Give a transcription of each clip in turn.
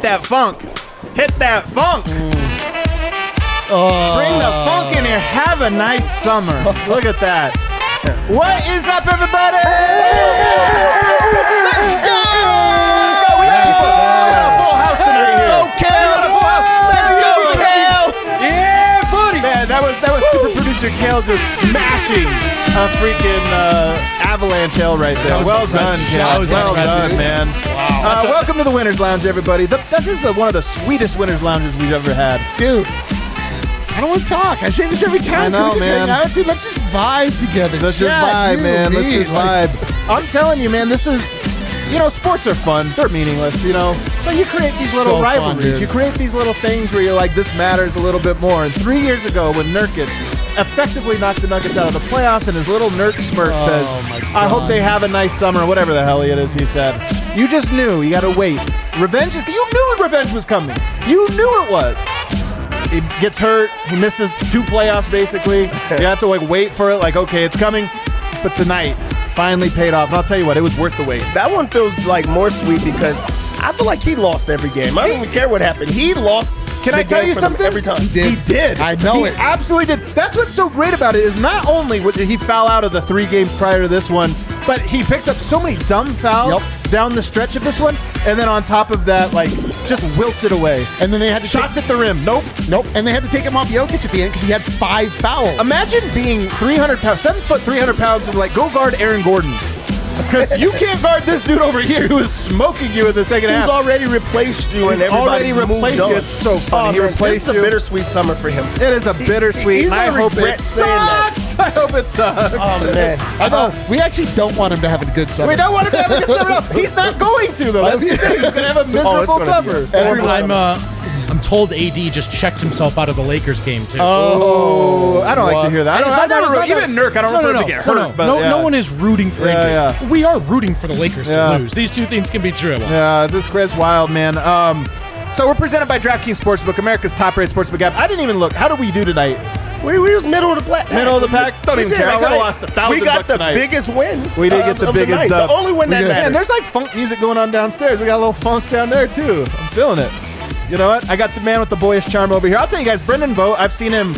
that funk. Hit that funk. Bring the funk in here. Have a nice summer. Look at that. What is up, everybody? Let's go! We got a full house tonight. Let's go, Cal. Let's go, Cal. Yeah, buddy. Man, that was super producer Cal just smashing a freaking avalanche hell right there. Well done, Cal. Well done, man. Wow. Welcome to the Winners Lounge, everybody. This is one of the sweetest Winners Lounges we've ever had. Dude. I don't want to talk. I say this every time. I know, man. Hang out? Dude, let's just vibe together. Let's just vibe, man. Let's just vibe. I'm telling you, man, this is, sports are fun. They're meaningless, But you create these little rivalries. You create these little things where you're like, this matters a little bit more. And 3 years ago, when Nurkic effectively knocked the Nuggets out of the playoffs, and his little Nurk smirk says, I hope they have a nice summer, whatever the hell it is he said. You just knew. You got to wait. You knew revenge was coming. You knew it was. He gets hurt. He misses 2 playoffs, basically. You have to wait for it. Okay, it's coming. But tonight, finally paid off. And I'll tell you what, it was worth the wait. That one feels more sweet because I feel like he lost every game. I don't even care what happened. He lost. Can I tell you something? Every time. He did. I know it. He absolutely did. That's what's so great about it is not only did he foul out of the 3 games prior to this one, but he picked up so many dumb fouls down the stretch of this one, and then on top of that, just wilted away. And then they had to shots at the rim. Nope. And they had to take him off Jokic at the end because he had 5 fouls. Imagine being 300 pounds, 7 foot, 300 pounds, and go guard Aaron Gordon. Because you can't guard this dude over here who is smoking you in the second half. Who's already replaced you and everybody replaced you. It's so funny. He replaced you. It's a bittersweet summer for him. It is a bittersweet. I hope it sucks. I hope it sucks. Oh, man. I know. We actually don't want him to have a good summer. We don't want him to have a good summer. No, he's not going to, though. That's the thing. He's going to have a miserable summer. I'm told AD just checked himself out of the Lakers game, too. Oh, I don't like to hear that. Even Nurk, I don't want him to get hurt. No one is rooting for injuries. Yeah. We are rooting for the Lakers to lose. These two things can be true. Yeah, this grid's wild, man. So we're presented by DraftKings Sportsbook, America's top-rated sportsbook app. I didn't even look. How did we do tonight? We was middle of the pack. Middle of the pack? Don't even care. I could have lost $1,000 We got the tonight. biggest win. We did get the biggest dub. The only win that matters. And there's funk music going on downstairs. We got a little funk down there, too. I'm feeling it. You know what? I got the man with the boyish charm over here. I'll tell you guys, Brendan Vogt, I've seen him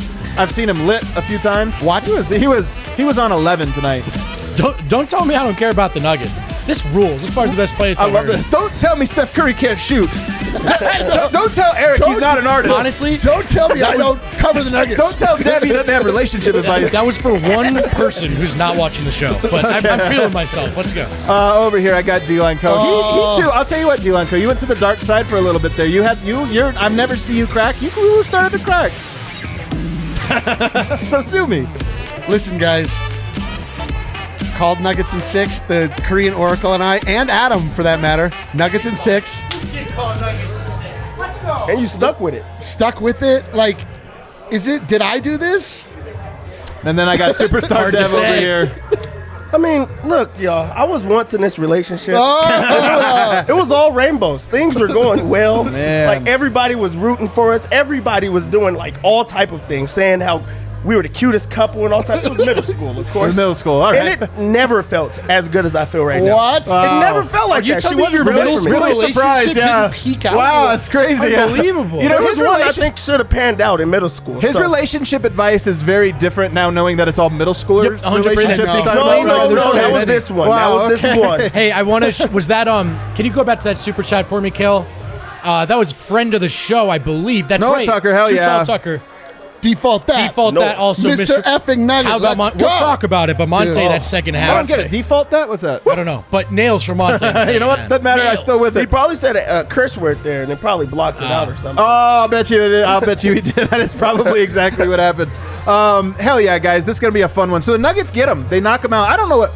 lit a few times. What? He was on 11 tonight. Don't tell me I don't care about the Nuggets. This rules. This part's the best place I love this. Don't tell me Steph Curry can't shoot. Don't tell Eric he's not an artist. Honestly, don't tell me I don't cover the Nuggets. Don't tell Debbie he doesn't have relationship advice. That was for one person who's not watching the show. But I'm feeling myself. Let's go. Over here, I got D-Line Co. He too. I'll tell you what, D-Line Co. You went to the dark side for a little bit there. I've never seen you crack. You started to crack. So sue me. Listen, guys. Called Nuggets in 6, the Korean Oracle and I, and Adam, for that matter. Nuggets in 6. You did call Nuggets in 6. Let's go. And you stuck with it. Stuck with it? Did I do this? And then I got Superstar Dev over here. I mean, look, y'all. I was once in this relationship. It was all rainbows. Things were going well. Man. Everybody was rooting for us. Everybody was doing all type of things, saying how we were the cutest couple and all types. It was middle school, of course. Middle school, all right. And it never felt as good as I feel right now. What? It never felt like that. She wasn't middle school really surprised. Yeah. Didn't peak out. Wow, that's crazy. Unbelievable. His one I think should have panned out in middle school. His relationship advice is very different now, knowing that it's all middle schoolers. 100%. Relationships. No, that was this one. Wow, that was this one. Hey, I want to. Was that Can you go back to that super chat for me, Kel? That was friend of the show, I believe. That's Noah right. Tucker, hell yeah. Noah Tucker. Default that. That also, Mr. effing Nugget. How about we'll talk about it, but Monte that second half. I don't get it. Default that? What's that? I don't know. But nails for Monte. You know what? Doesn't matter. I'm still with it. He probably said a curse word there, and they probably blocked it out or something. Oh, I'll bet you he did. That is probably exactly what happened. Hell yeah, guys. This is going to be a fun one. So the Nuggets get him. They knock him out. I don't know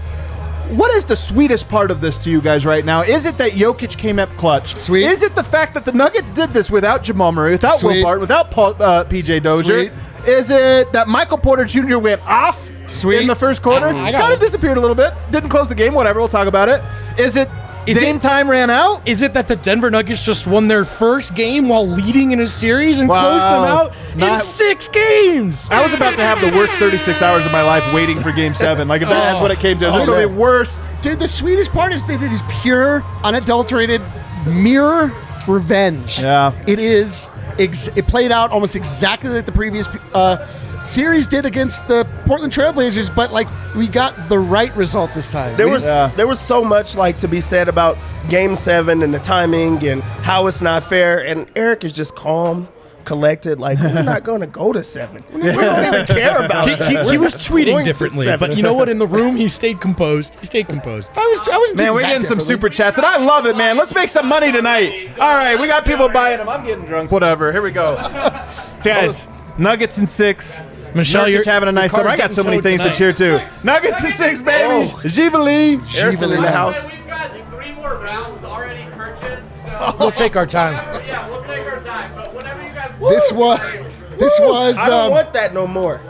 what is the sweetest part of this to you guys right now? Is it that Jokic came up clutch? Sweet. Is it the fact that the Nuggets did this without Jamal Murray, without Sweet. Will Barton, without PJ Dozier? Sweet. Is it that Michael Porter Jr. went off in the first quarter? Kind of disappeared a little bit. Didn't close the game. Whatever. We'll talk about it. Is it Dame time ran out? Is it that the Denver Nuggets just won their first game while leading in a series and closed them out in 6 games? I was about to have the worst 36 hours of my life waiting for Game 7. If that's what it came to. This is going to be worse. Dude, the sweetest part is that it is pure, unadulterated mirror revenge. Yeah. It is. It played out almost exactly like the previous series did against the Portland Trailblazers, but like we got the right result this time. There was so much like to be said about Game 7 and the timing and how it's not fair, and Eric is just calm, collected, like, we're not going to go to 7. We don't even care about it. He was tweeting differently, but you know what? In the room, he stayed composed. I was Man, we're getting some super chats, and I love it, man. Let's make some money tonight. All right, we got people buying them. I'm getting drunk. Whatever. Here we go. So guys, Nuggets in 6. Michelle, you're having a nice summer. I got so many things to cheer to. Nuggets in 6, baby. Jivali. Harrison in the house. We've got 3 more rounds already purchased. So We'll take our time. yeah, we'll take our time. But whenever you guys This was I don't want that no more.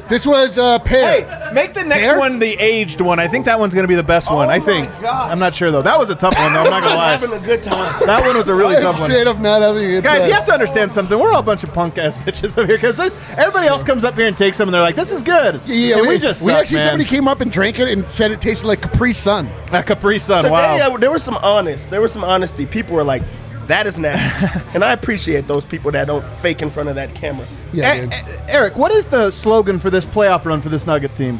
Pear. Hey, make the next Pear? one the aged one. I think that one's going to be the best one. I think. gosh. I'm not sure, though. That was a tough one, though. I'm not going to I'm lie. having a good time. That one was a really tough one. Straight up not having a good Guys, time. you have to understand something. We're all a bunch of punk ass bitches up here because everybody else comes up here and takes them and they're like, "This is good." Yeah, and we just suck, actually man. somebody came up and drank it and said it tasted like Capri Sun. A Capri Sun. Today, Wow. there was some honesty. People were like, that is nasty. And I appreciate those people that don't fake in front of that camera. Yeah, dude. Eric, what is the slogan for this playoff run for this Nuggets team?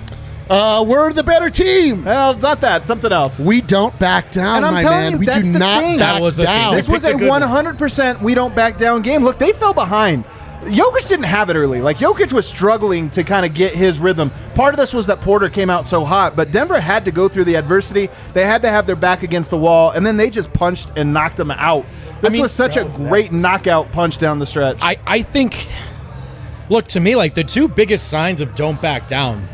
We're the better team. Well, it's not that. Something else. We don't back down, And I'm my telling man. you, We that's do the not thing. back That was the thing. down. This was a picked a good one. 100% we don't back down game. Look, they fell behind. Jokic didn't have it early. Like, Jokic was struggling to kind of get his rhythm. Part of this was that Porter came out so hot, but Denver had to go through the adversity. They had to have their back against the wall, and then they just punched and knocked them out. This was such a great knockout punch down the stretch. I think, look, to me, like the two biggest signs of don't back down,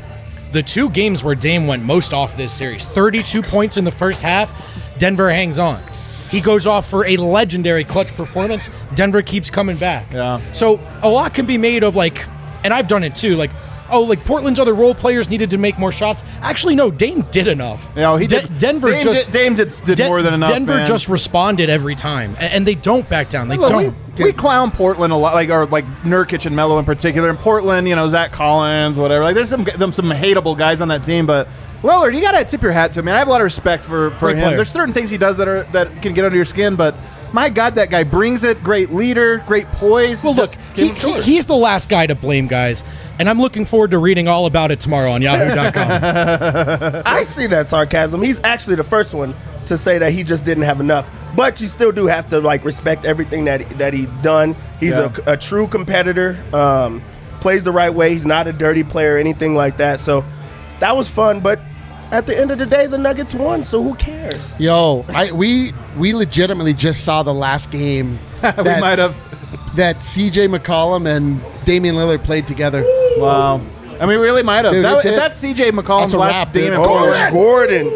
the 2 games where Dame went most off this series, 32 points in the first half, Denver hangs on. He goes off for a legendary clutch performance. Denver keeps coming back. Yeah. So a lot can be made of like, and I've done it too, like, oh, like Portland's other role players needed to make more shots. Actually, no, Dame did enough. Yeah, he did. Denver Dame did more than enough. Denver man. just responded every time, and they don't back down. They Look, don't. we clown Portland a lot, like Nurkic and Melo in particular. In Portland, Zach Collins, whatever. Like, there's some hateable guys on that team, but Lillard, you gotta tip your hat to him. Man, I have a lot of respect for him. player. There's certain things he does that can get under your skin, but my God, that guy brings it. Great leader, great poise. Well, look, he's the last guy to blame, guys, and I'm looking forward to reading all about it tomorrow on Yahoo.com. I see that sarcasm. He's actually the first one to say that he just didn't have enough. But you still do have to respect everything that he's done. He's a true competitor. Plays the right way. He's not a dirty player or anything like that. So that was fun. But at the end of the day, the Nuggets won. So who cares? Yo, we legitimately just saw the last game. we might have. That C.J. McCollum and Damian Lillard played together. Wow. I mean, we really might have. Dude, If it. that's C.J. McCollum's That's a last wrap, game dude. in Oh, Portland. Gordon.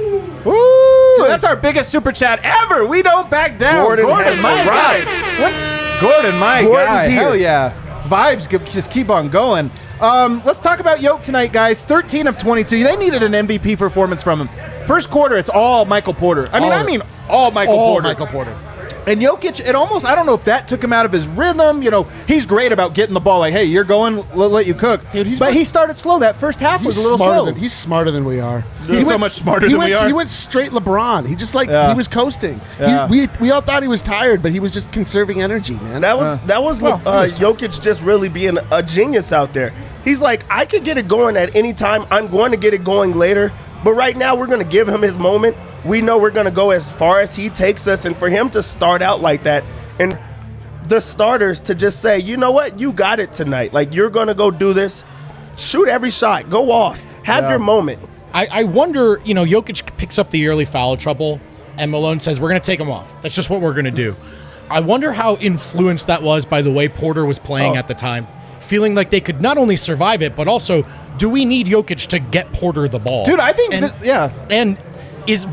Woo! That's our biggest super chat ever. We don't back down. Gordon has my arrived. guy. What? Gordon, my Gordon's guy. here. Hell yeah. Vibes just keep on going. Let's talk about Yoke tonight, guys. 13 of 22. They needed an MVP performance from him. First quarter, it's all Michael Porter. I mean, all Michael Porter. Michael Porter. And Jokic, it almost, I don't know if that took him out of his rhythm. He's great about getting the ball. Like, hey, you're going, we'll let you cook. Dude, he started slow. That first half was a little slow. He's smarter than we are. He's so much smarter than we are. He went straight LeBron. He just he was coasting. Yeah. We all thought he was tired, but he was just conserving energy, man. That was Jokic just really being a genius out there. He's like, I could get it going at any time. I'm going to get it going later. But right now, we're going to give him his moment. We know we're going to go as far as he takes us. And for him to start out like that, and the starters to just say, you know what, you got it tonight. Like, you're going to go do this. Shoot every shot. Go off. Have your moment. I wonder, Jokic picks up the early foul trouble, and Malone says, we're going to take him off. That's just what we're going to do. I wonder how influenced that was by the way Porter was playing at the time. Feeling like they could not only survive it, but also, do we need Jokic to get Porter the ball? Dude, I think, And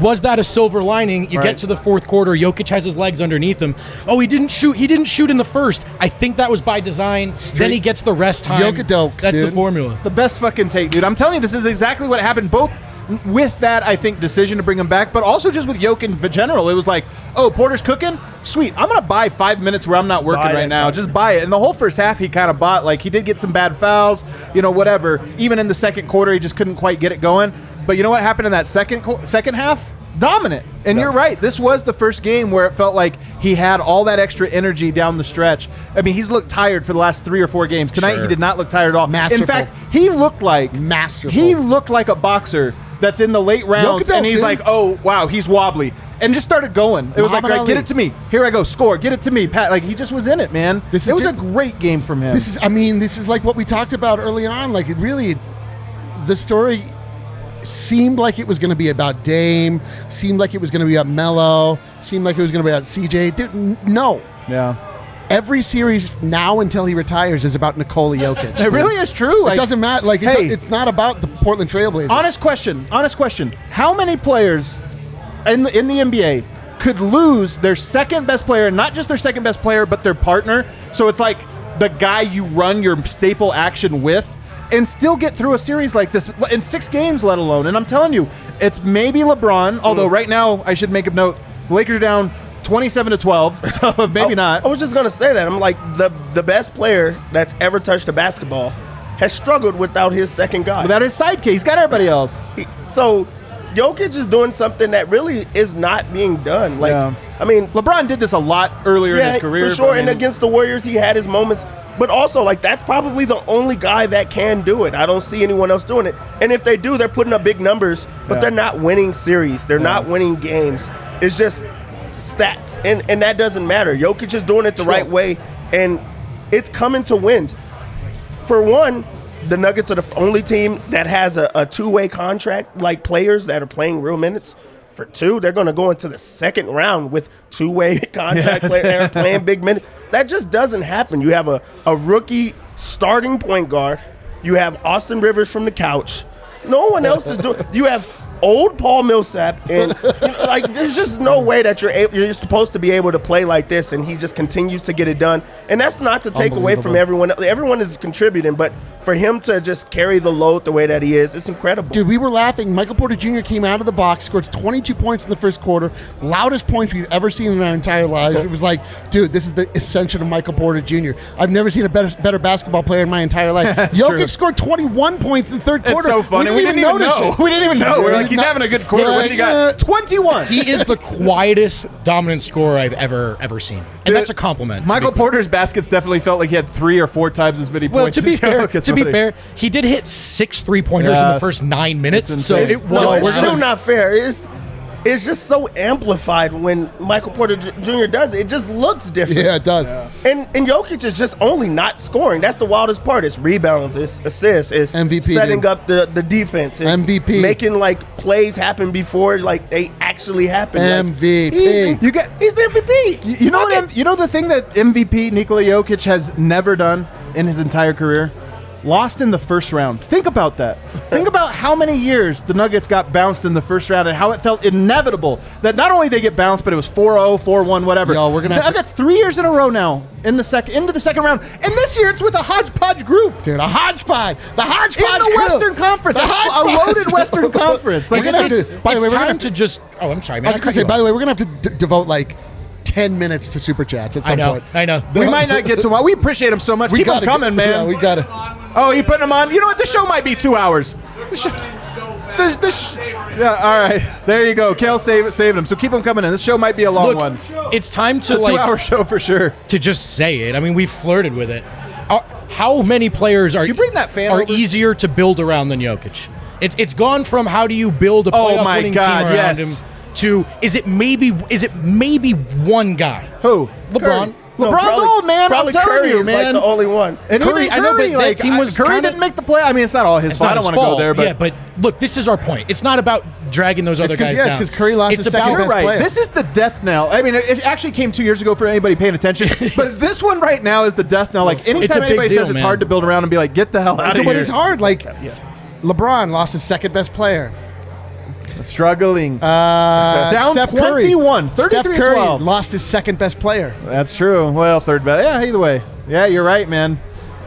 was that a silver lining? You get to the fourth quarter, Jokic has his legs underneath him. Oh, he didn't shoot in the first. I think that was by design. Then he gets the rest time. Jokic-doke, That's dude. the formula. the best fucking take, dude. I'm telling you, this is exactly what happened. Both with that, I think, decision to bring him back, but also just with Jokic in general. It was like, oh, Porter's cooking? Sweet. I'm going to buy 5 minutes where I'm not working right now. time. Just buy it. And the whole first half, he kind of bought. Like, he did get some bad fouls, whatever. Even in the second quarter, he just couldn't quite get it going. But you know what happened in that second half? dominant. And you're right. This was the first game where it felt like he had all that extra energy down the stretch. I mean, he's looked tired for the last 3 or 4 games. Tonight, he did not look tired at all. Masterful. In fact, he looked like a boxer that's in the late rounds, and he's like, oh, wow, he's wobbly. And just started going. It was like, right, get it to me. Here I go. Score. Get it to me. Pat. Like, he just was in it, man. It was a great game from him. This is like what we talked about early on. Like, the story seemed like it was going to be about Dame, seemed like it was going to be about Melo, seemed like it was going to be about CJ. Dude, no. Yeah. Every series now until he retires is about Nikola Jokic. It really is true. It doesn't matter. Like, it's not about the Portland Trailblazers. Honest question. How many players in the NBA could lose their second best player, not just their second best player, but their partner? So it's like the guy you run your staple action with, and still get through a series like this in 6 games, let alone. And I'm telling you, it's maybe LeBron, although right now I should make a note, the Lakers are down 27-12, so maybe not. I was just going to say that. I'm like, the best player that's ever touched a basketball has struggled without his second guy. Without his sidekick. He's got everybody else. So Jokic is doing something that really is not being done. Like, I mean, LeBron did this a lot earlier in his career. For sure, and against the Warriors, he had his moments. But also, like, that's probably the only guy that can do it. I don't see anyone else doing it. And if they do, they're putting up big numbers, but they're not winning series. They're not winning games. It's just stats. And that doesn't matter. Jokic is doing it the right way, and it's coming to wins. For one, the Nuggets are the only team that has a two-way contract, like players that are playing real minutes. For 2, they're going to go into the second round with two-way contract players playing big minutes. That just doesn't happen. You have a rookie starting point guard. You have Austin Rivers from the couch. No one else is doing. You have old Paul Millsap, and like, there's just no way that you're supposed to be able to play like this, and he just continues to get it done. And that's not to take away from everyone. Everyone is contributing, but for him to just carry the load the way that he is, it's incredible. Dude, we were laughing. Michael Porter Jr. came out of the box, scored 22 points in the first quarter, loudest points we've ever seen in our entire lives. It was like, dude, this is the ascension of Michael Porter Jr. I've never seen a better basketball player in my entire life. Jokic scored 21 points in the third quarter. It's so funny. We didn't even know. We didn't even know. We're like, he's having a good quarter. What's he got? 21. He is the quietest dominant scorer I've ever seen. And that's a compliment. Michael Porter's baskets definitely felt like he had 3 or 4 times as many points. To be fair, he did hit 6 3-pointers in the first 9 minutes. So it was. It's still not fair. It's just so amplified when Michael Porter Jr. does it. It just looks different. Yeah, it does. And Jokic is just only not scoring. That's the wildest part. It's rebounds, it's assists, it's MVP, setting up the defense. It's MVP. Making like plays happen before like they actually happen. MVP. Like, he's MVP. You know the thing that MVP Nikola Jokic has never done in his entire career? Lost in the first round. Think about that. Think about how many years the Nuggets got bounced in the first round and how it felt inevitable that not only they get bounced, but it was 4-0, 4-1, whatever. Yo, we're gonna the Nuggets 3 years in a row now into the second round. And this year it's with a hodgepodge group. Dude, a hodgepodge. The hodgepodge in the group. Western Conference. A loaded Western Conference. Like, Oh, I'm sorry, man. I was going to say, by the way, we're going to have to devote like 10 minutes to Super Chats at some point. I know. We might not get to them. We appreciate them so much. Keep them coming, man. Yeah, we got it. Oh, you putting them on? You know what? The show might be 2 hours. Yeah, all right. There you go. Kel saving them. So keep them coming in. This show might be a long one. It's time to a 2-hour show for sure. To just say it. I mean, we flirted with it. How many players are easier to build around than Jokic? It's gone from how do you build a playoff winning team around him to is it maybe one guy? Who? LeBron. LeBron's old, man. Probably I'm telling Curry you, is man. like the only one. And Curry, even I know, but that team was Curry didn't make the play. I mean, it's not all his fault. I don't want to go there, but yeah. But look, this is our point. It's not about dragging those other guys down. It's because Curry lost his second best player. This is the death knell. I mean, it actually came 2 years ago for anybody paying attention. But this one right now is the death knell. Like anytime anybody says it's hard to build around and be like, get the hell out of here. But it's hard. Like LeBron lost his second best player. Struggling. Down Steph 21. 33-12. Steph Curry lost his second best player. That's true. Well, third best. Yeah, either way. Yeah, you're right, man.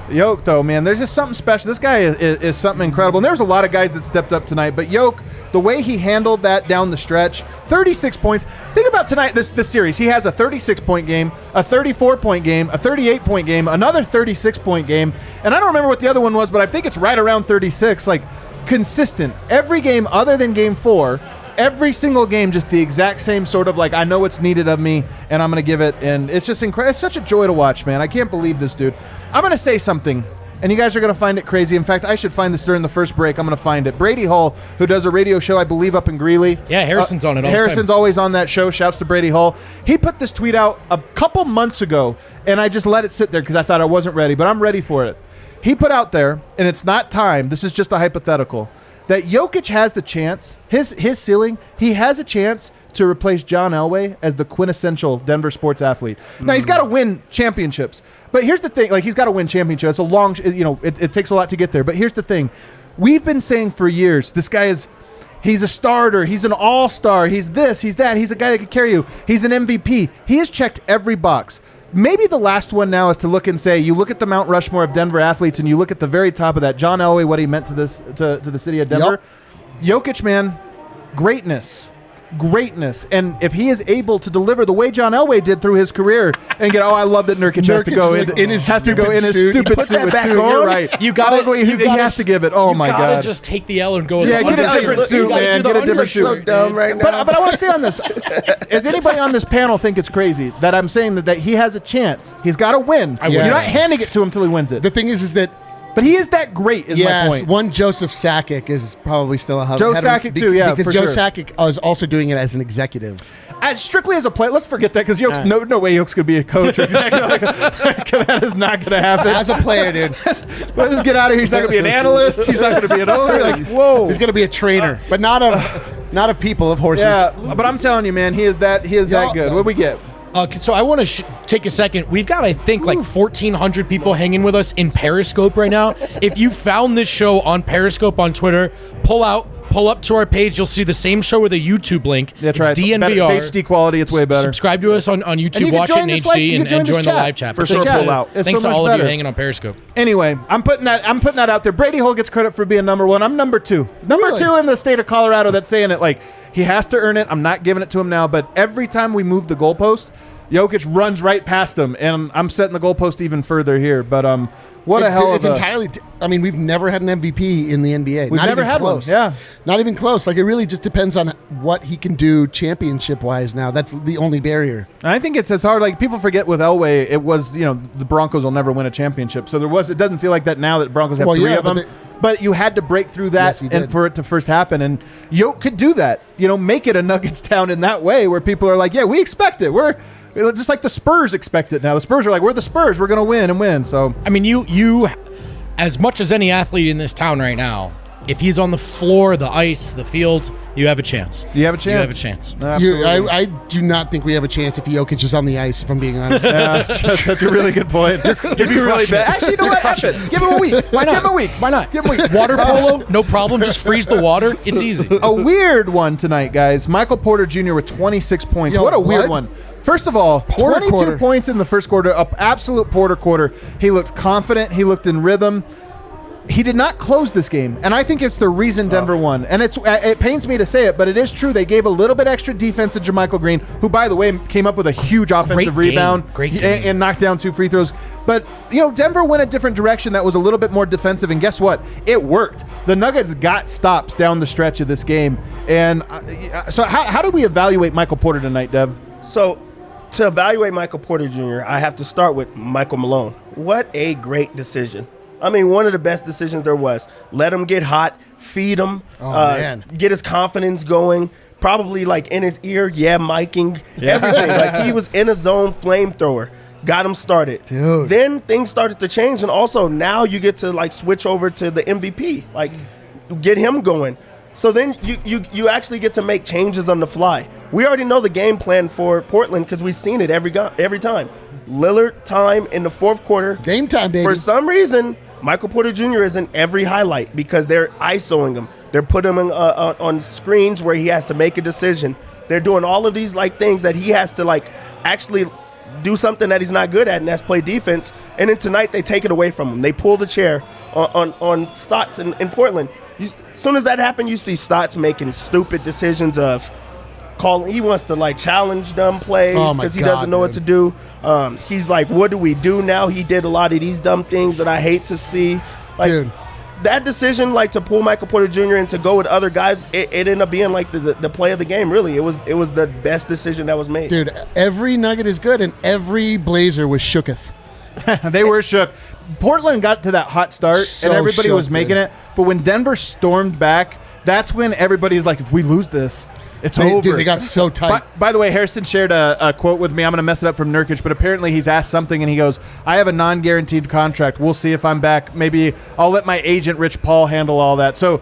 Yoke, though, man, there's just something special. This guy is something incredible. And there's a lot of guys that stepped up tonight. But Yoke, the way he handled that down the stretch, 36 points. Think about tonight, this series. He has a 36-point game, a 34-point game, a 38-point game, another 36-point game. And I don't remember what the other one was, but I think it's right around 36. Like, consistent every game other than game 4, Every single game, just the exact same sort of like, I know what's needed of me, and I'm going to give it. And it's just incredible. It's such a joy to watch, man. I can't believe this dude. I'm going to say something, and you guys are going to find it crazy. In fact, I should find this during the first break. I'm going to find it. Brady Hall, who does a radio show, I believe, up in Greeley. Yeah, Harrison's on it all the time. Harrison's always on that show. Shouts to Brady Hall. He put this tweet out a couple months ago, and I just let it sit there because I thought I wasn't ready, but I'm ready for it. He put out there, and it's not time, this is just a hypothetical, that Jokic has the chance, his ceiling, he has a chance to replace John Elway as the quintessential Denver sports athlete. Now, he's got to win championships. But here's the thing, like, he's got to win championships. It's a long, it takes a lot to get there. But here's the thing. We've been saying for years, this guy he's a starter, he's an all-star, he's this, he's that, he's a guy that can carry you, he's an MVP. He has checked every box. Maybe the last one now is to look and say, you look at the Mount Rushmore of Denver athletes and you look at the very top of that, John Elway, what he meant to the city of Denver. Yep. Jokic, man, greatness. And if he is able to deliver the way John Elway did through his career and get, I love that Nurkic has to go in his stupid suit with two. You're right. You got he has to give it. Oh my God. You gotta just take the L and go. Yeah, get a different suit, man. Get a different suit. So dumb right now. But I want to stay on this. Does anybody on this panel think it's crazy that I'm saying that he has a chance? He's got to win. You're not handing it to him until he wins it. The thing is that. But he is that great, is my point. One Jusuf Nurkic is probably still a Joe Sakic too, yeah, because for Joe sure. Sakic is also doing it as an executive. Strictly as a player, let's forget that because no way Jokic could be a coach. Exactly, that is not going to happen. As a player, dude, let's just get out of here. He's not going to be an analyst. He's not going to be an owner. Like, whoa, he's going to be a trainer, but not of people, of horses. Yeah, but I'm telling you, man, he is that good. What do we get? So I want to take a second. We've got, I think, like 1,400 people hanging with us in Periscope right now. If you found this show on Periscope on Twitter, pull up to our page. You'll see the same show with a YouTube link. That's right. DNVR. It's HD quality. It's way better. Subscribe to us on YouTube. Watch it in HD and join the live chat. For sure, pull out. Thanks to all of you hanging on Periscope. Anyway, I'm putting that out there. Brady Hall gets credit for being number one. I'm number two. Number two in the state of Colorado that's saying it like he has to earn it. I'm not giving it to him now, but every time we move the goalpost, Jokic runs right past him, and I'm setting the goalpost even further here. But what a hell of a... entirely... I mean, we've never had an MVP in the NBA. We've never had one, yeah. Not even close. Like, it really just depends on what he can do championship-wise now. That's the only barrier. And I think it's as hard... Like, people forget with Elway, it was, the Broncos will never win a championship. So it doesn't feel like that now that Broncos have three of them. But you had to break through that and for it to first happen. And Jokic could do that. Make it a Nuggets town in that way where people are like, yeah, we expect it. We're... Just like the Spurs expect it now. The Spurs are like, we're the Spurs. We're going to win and win. So I mean, you, as much as any athlete in this town right now, if he's on the floor, the ice, the field, you have a chance. You have a chance. You have a chance. I do not think we have a chance if Jokic is on the ice, if I'm being honest. That's a really good point. It'd be really bad. Actually, you know what? Give him a week. Why not? Give him a week. Why not? Give him a week. Water polo, no problem. Just freeze the water. It's easy. A weird one tonight, guys. Michael Porter Jr. with 26 points. What a weird one. First of all, 22 points in the first quarter, an absolute Porter quarter. He looked confident. He looked in rhythm. He did not close this game, and I think it's the reason Denver won. And it pains me to say it, but it is true. They gave a little bit extra defense to JaMychal Green, who, by the way, came up with a huge offensive rebound and knocked down 2 free throws. But, Denver went a different direction that was a little bit more defensive, and guess what? It worked. The Nuggets got stops down the stretch of this game. And so how do we evaluate Michael Porter tonight, Dev? So to evaluate Michael Porter Jr., I have to start with Michael Malone. What a great decision. I mean, one of the best decisions there was. Let him get hot, feed him, get his confidence going, probably like in his ear, miking, everything. Like he was in a zone flamethrower. Got him started. Dude. Then things started to change, and also now you get to like switch over to the MVP, like get him going. So then you actually get to make changes on the fly. We already know the game plan for Portland because we've seen it every time. Lillard time in the fourth quarter. Game time, baby. For some reason, Michael Porter Jr. is in every highlight because they're ISOing him. They're putting him on screens where he has to make a decision. They're doing all of these like things that he has to like actually do something that he's not good at, and that's play defense. And then tonight they take it away from him. They pull the chair on Stotts in Portland. As soon as that happened, you see Stotts making stupid decisions of calling. He wants to like challenge dumb plays because he doesn't know what to do. He's like, what do we do now? He did a lot of these dumb things that I hate to see. Like, dude, that decision, like to pull Michael Porter Jr. and to go with other guys, it ended up being like the play of the game. Really, it was the best decision that was made. Dude, every Nugget is good, and every Blazer was shooketh. They were shook. Portland got to that hot start, So and everybody was shook, making dude. it. But when Denver stormed back, that's when everybody's like, if we lose this, it's over. Dude, they got so tight. By the way, Harrison shared a quote with me. I'm going to mess it up from Nurkic, but apparently he's asked something, and he goes, I have a non-guaranteed contract. We'll see if I'm back. Maybe I'll let my agent, Rich Paul, handle all that. So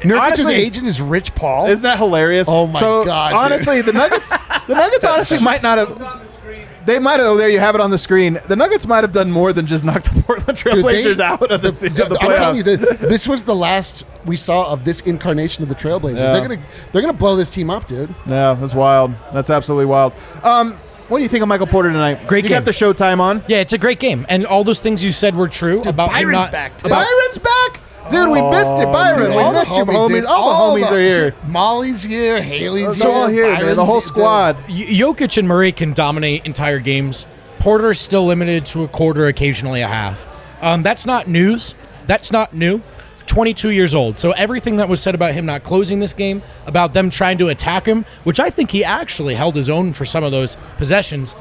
Nurkic's honestly, agent is Rich Paul. isn't that hilarious? Oh, my God, dude. Honestly, the Nuggets honestly might not have. They might have. Oh, there you have it on the screen. The Nuggets might have done more than just knock the Portland Trailblazers out of the playoffs. I'm telling you, this was the last we saw of this incarnation of the Trailblazers. Yeah. They're gonna blow this team up, dude. Yeah, that's wild. That's absolutely wild. What do you think of Michael Porter tonight? Great you game. got the Showtime on. Yeah, it's a great game, and all those things you said were true about him Byron's not. back, too. Byron's back, dude. We missed it, Byron. Dude, We all the missed you, homies, dude. homies. All the homies are here. Dude, Molly's here, Haley's It's here, all here, man. Byron's The whole here, dude. squad. Jokic and Murray can dominate entire games. Porter's still limited to a quarter, occasionally a half. That's not news. That's not new. 22 years old. So everything that was said about him not closing this game, about them trying to attack him, which I think he actually held his own for some of those possessions,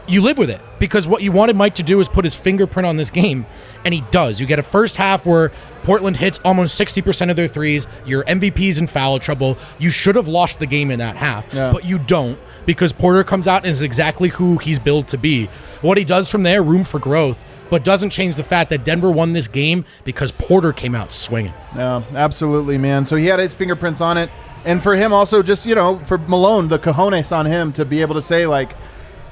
you live with it. Because what you wanted Mike to do is put his fingerprint on this game, and he does. You get a first half where Portland hits almost 60% of their threes. Your MVP's in foul trouble. You should have lost the game in that half, but you don't, because Porter comes out and is exactly who he's built to be. What he does from there, room for growth, but doesn't change the fact that Denver won this game because Porter came out swinging. Yeah, absolutely, man. So he had his fingerprints on it. And for him also, just, for Malone, the cojones on him to be able to say, like,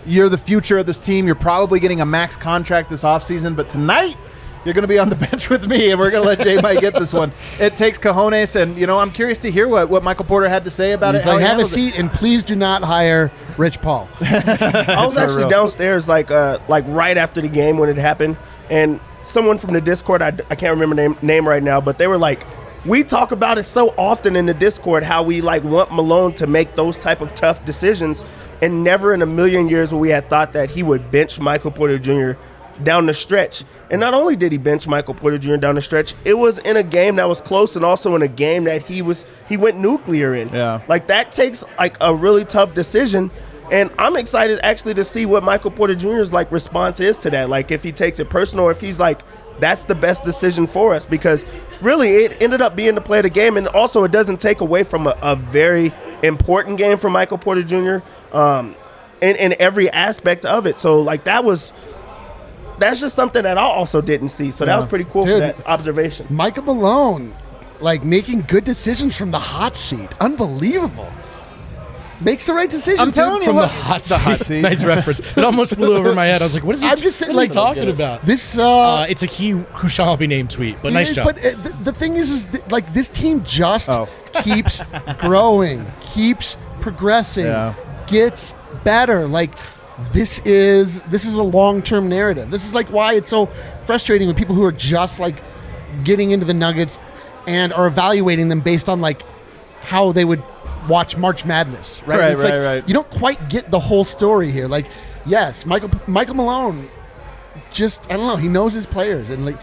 you're the future of this team. You're probably getting a max contract this offseason, but tonight you're going to be on the bench with me, and we're going to let J-Mike get this one. It takes cojones, and, I'm curious to hear what Michael Porter had to say about He's it. like, have a seat, and please do not hire Rich Paul. I was actually downstairs like right after the game when it happened, and someone from the Discord, I can't remember name right now, but they were like, we talk about it so often in the Discord how we want Malone to make those type of tough decisions, and never in a million years would we had thought that he would bench Michael Porter Jr. down the stretch. And not only did he bench Michael Porter Jr. down the stretch, it was in a game that was close, and also in a game that he went nuclear in. Yeah. That takes a really tough decision. And I'm excited actually to see what Michael Porter Jr.'s response is to that. If he takes it personal, or if he's that's the best decision for us, because really it ended up being the play of the game. And also it doesn't take away from a very important game for Michael Porter Jr. In every aspect of it. So that's just something that I also didn't see. So that was pretty cool for that observation. Michael Malone, making good decisions from the hot seat. Unbelievable. Makes the right decisions. I'm telling you, From look, the hot the hot seat. seat. Nice reference. It almost flew over my head. I was like, what is he, I'm just saying, what are you talking about? This It's a he who shall be named tweet, but nice job. But the thing is this team just keeps growing, keeps progressing, gets better. This is a long-term narrative. This is why it's so frustrating when people who are just getting into the Nuggets and are evaluating them based on how they would watch March Madness, right? Right, It's right. You don't quite get the whole story here. Yes, Michael Malone, just, I don't know, he knows his players, and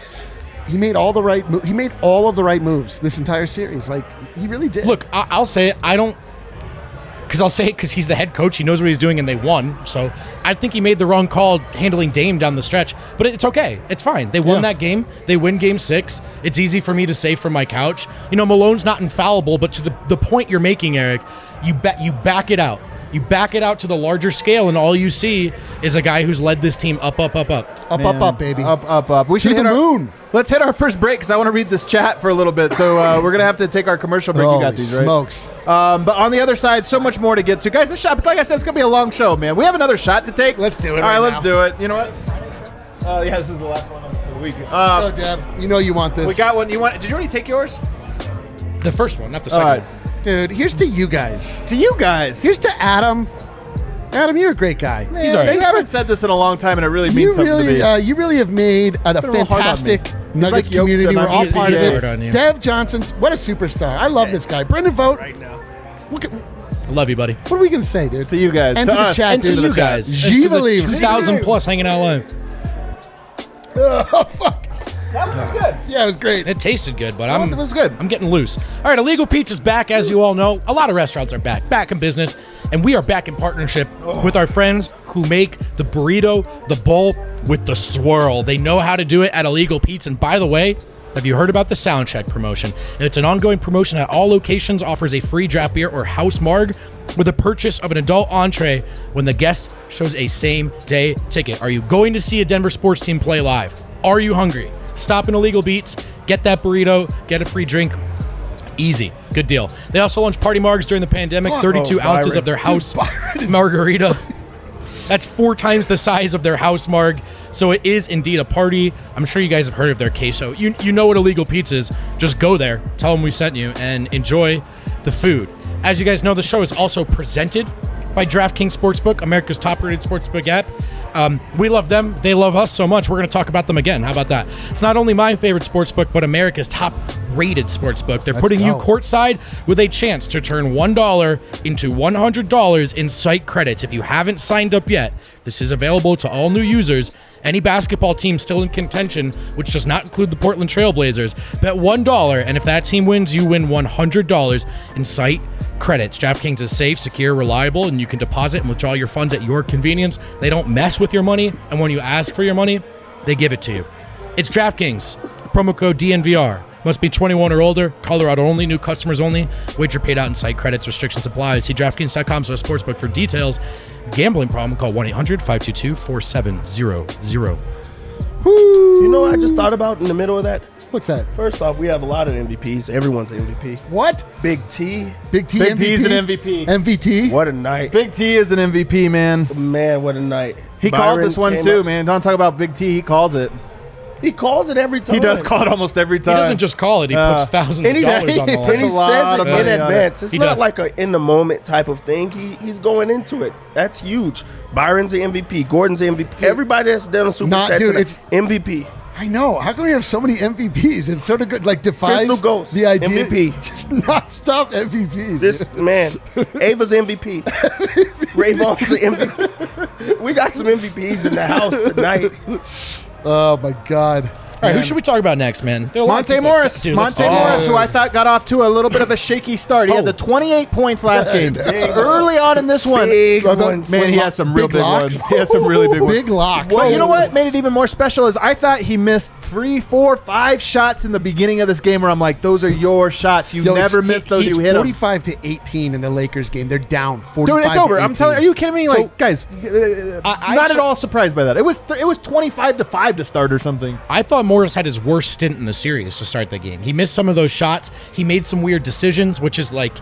he made all the right he made all of the right moves this entire series. He really did. Look, I'll say it. I don't, because he's the head coach. He knows what he's doing, and they won. So I think he made the wrong call handling Dame down the stretch. But it's okay. It's fine. They won that game. They win Game 6. It's easy for me to say from my couch. Malone's not infallible, but to the point you're making, Eric, you back it out. You back it out to the larger scale, and all you see is a guy who's led this team up, up, baby. Up. We should To hit the our moon. Let's hit our first break, because I want to read this chat for a little bit. So we're going to have to take our commercial break. You got these, right? Smokes. But on the other side, so much more to get to. Guys, this shot, like I said, it's going to be a long show, man. We have another shot to take. Let's do it. All right, let's now. do it. You know what? Yeah, this is the last one of the week. Oh, Dev, you want this. We got one. Did you already take yours? The first one, not the All second right. one. Dude, here's to you guys. To you guys. Here's to Adam. Adam, you're a great guy. Man, He's all right. they haven't said this in a long time, and it really means something to me. You really have made a Been a little hard on me. fantastic Nuggets like yoked community. and We're all I'm part of easy hard on it. you. Dev Johnson's, what a superstar. I love this guy. Brendan Vogt. Right now. What I love you, buddy. are we going to say, dude? To you guys. And to the us. chat, And to dude. you guys. G And to the believe. 2,000 plus hanging out live. Oh, fuck. That one was good. Yeah, it was great. It tasted good, but It was good. I'm getting loose. All right, Illegal Pizza's back, as you all know. A lot of restaurants are back in business, and we are back in partnership with our friends who make the burrito, the bowl with the swirl. They know how to do it at Illegal Pizza. And by the way, have you heard about the Sound Check promotion? It's an ongoing promotion at all locations, offers a free draft beer or house marg with the purchase of an adult entree when the guest shows a same-day ticket. Are you going to see a Denver sports team play live? Are you hungry? Stop in Illegal Beats, get that burrito, get a free drink. Easy. Good deal. They also launched party margs during the pandemic, 32 ounces of their house margarita. That's 4 times the size of their house marg. So it is indeed a party. I'm sure you guys have heard of their queso. You know what Illegal Pizza is. Just go there, tell them we sent you, and enjoy the food. As you guys know, the show is also presented by DraftKings Sportsbook, America's top-rated sportsbook app. We love them. They love us so much. We're going to talk about them again. How about that? It's not only my favorite sportsbook, but America's top-rated sportsbook. They're putting you courtside with a chance to turn $1 into $100 in site credits. If you haven't signed up yet, this is available to all new users. Any basketball team still in contention, which does not include the Portland Trail Blazers, bet $1, and if that team wins, you win $100 in site credits. DraftKings is safe, secure, reliable, and you can deposit and withdraw your funds at your convenience. They don't mess with your money, and when you ask for your money, they give it to you. It's DraftKings. Promo code DNVR. Must be 21 or older. Colorado only. New customers only. Wager paid out in site credits. Restrictions apply. See DraftKings.com/sportsbook for details. Gambling problem? Call 1-800-522-4700. You know what I just thought about in the middle of that? What's that? First off, we have a lot of MVPs. Everyone's an MVP. What? Big T. Big T Big MVP? T's an MVP. MVT? What a night. Big T is an MVP, man. Man, what a night. He called Byron this one came too, up. man. Don't talk about Big T. He calls it. He calls it every time. He does call it almost every He time. doesn't just call it. He puts thousands of And dollars on the and he line. a lot says it of in money on advance. it. It's He not does. like a in the moment type of thing. He's going into it. That's huge. Byron's the MVP. Gordon's the MVP. Everybody that's done a super chat dude, tonight, it's- MVP. I know. How come we have so many MVPs? It's sort of good. Like, defies Crystal Ghost, the idea. MVP. Just non-stop MVPs. This man, Ava's MVP. Rayvon's the MVP. We got some MVPs in the house tonight. Oh, my God. All right, who should we talk about next, man? There are a lot of Monte people Morris. Dude, let's Monte talk- Morris, who I thought got off to a little bit of a shaky start. He had the 28 points last game. Early on in this one. Big Man, ones. he has some real Big big locks. ones. He has some really big ones. Big locks. Well, you know what made it even more special is I thought he missed 3, 4, 5 shots in the beginning of this game where I'm like, those are your shots. You Yo, never he's- miss those. he's You hit them. 45-18 in the Lakers game. They're down 45 Dude, it's over. to I'm telling you. Are 18. you kidding me? So- Like, guys, I not at actually- all surprised by that. It was 25-5 to start or something. I thought Morris had his worst stint in the series to start the game. He missed some of those shots. He made some weird decisions, which is like,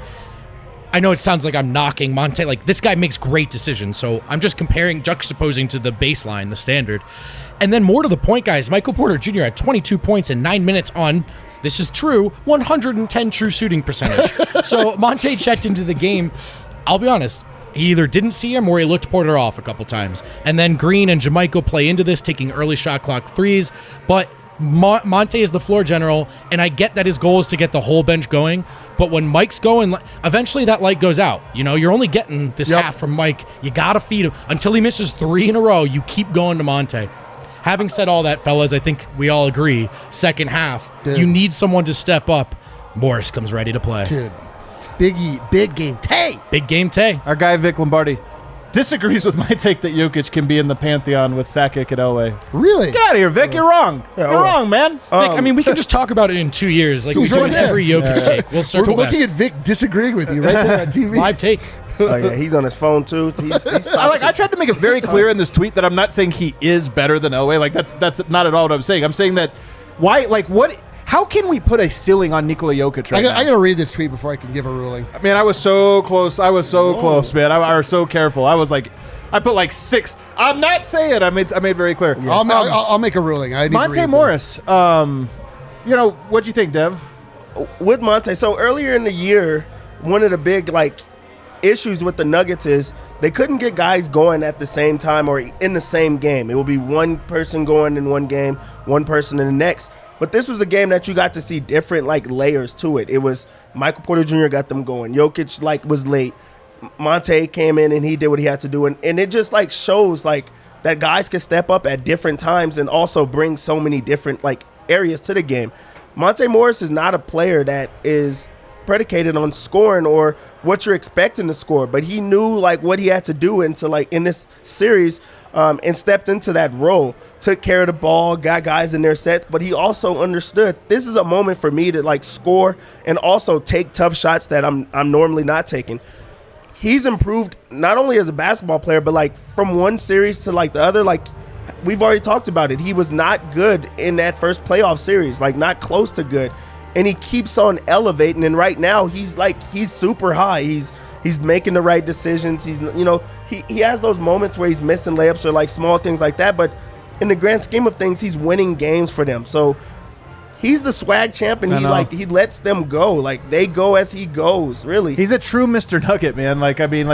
I know it sounds like I'm knocking Monte. Like, this guy makes great decisions. So I'm just juxtaposing to the baseline, the standard. And then more to the point, guys, Michael Porter Jr. had 22 points in 9 minutes on, this is true, 110 true shooting percentage. So Monte checked into the game. I'll be honest. He either didn't see him or he looked Porter off a couple times. And then Green and Jamaica play into this, taking early shot clock threes. But Monte is the floor general, and I get that his goal is to get the whole bench going. But when Mike's going, eventually that light goes out. You know, you're only getting this half from Mike. You got to feed him. Until he misses 3 in a row, you keep going to Monte. Having said all that, fellas, I think we all agree, second half, you need someone to step up. Morris comes ready to play. Dude, Biggie, big game. Tay. Big game, Tay. Our guy Vic Lombardi disagrees with my take that Jokic can be in the pantheon with Sakic at Elway. Really? Get out of here, Vic. You're wrong. You're wrong, man. Vic, I mean, we can just talk about it in 2 years. Like, He's we do right in there. every Jokic take. We'll We're circle back. looking at Vic disagreeing with you right there on TV. Live take. Oh yeah, he's on his phone too. I tried to make it very clear in this tweet that I'm not saying he is better than Elway. Like that's not at all what I'm saying. I'm saying that how can we put a ceiling on Nikola Jokic right now? I gotta read this tweet before I can give a ruling. Man, I was so close. I was so close, man. I was so careful. I was like, I put like 6. I'm not saying. I made very clear. Yeah. I'll make a ruling. I need to Monte read Morris. What'd you think, Dev? With Monte, so earlier in the year, one of the big issues with the Nuggets is they couldn't get guys going at the same time or in the same game. It will be one person going in one game, one person in the next. But this was a game that you got to see different layers to it. It was Michael Porter Jr. got them going. Jokic was late. Monte came in and he did what he had to do, and it just shows that guys can step up at different times and also bring so many different areas to the game. Monte Morris is not a player that is predicated on scoring or what you're expecting to score, but he knew like what he had to do into like in this series, and stepped into that role, took care of the ball, got guys in their sets, but he also understood this is a moment for me to like score and also take tough shots that I'm normally not taking. He's improved not only as a basketball player, but like from one series to like the other. Like we've already talked about it, he was not good in that first playoff series, like not close to good. And he keeps on elevating, and right now he's super high. He's making the right decisions. He's he has those moments where he's missing layups or like small things like that, but in the grand scheme of things, he's winning games for them. So he's the swag champ, and he lets them go. Like they go as he goes. Really, he's a true Mr. Nugget, man.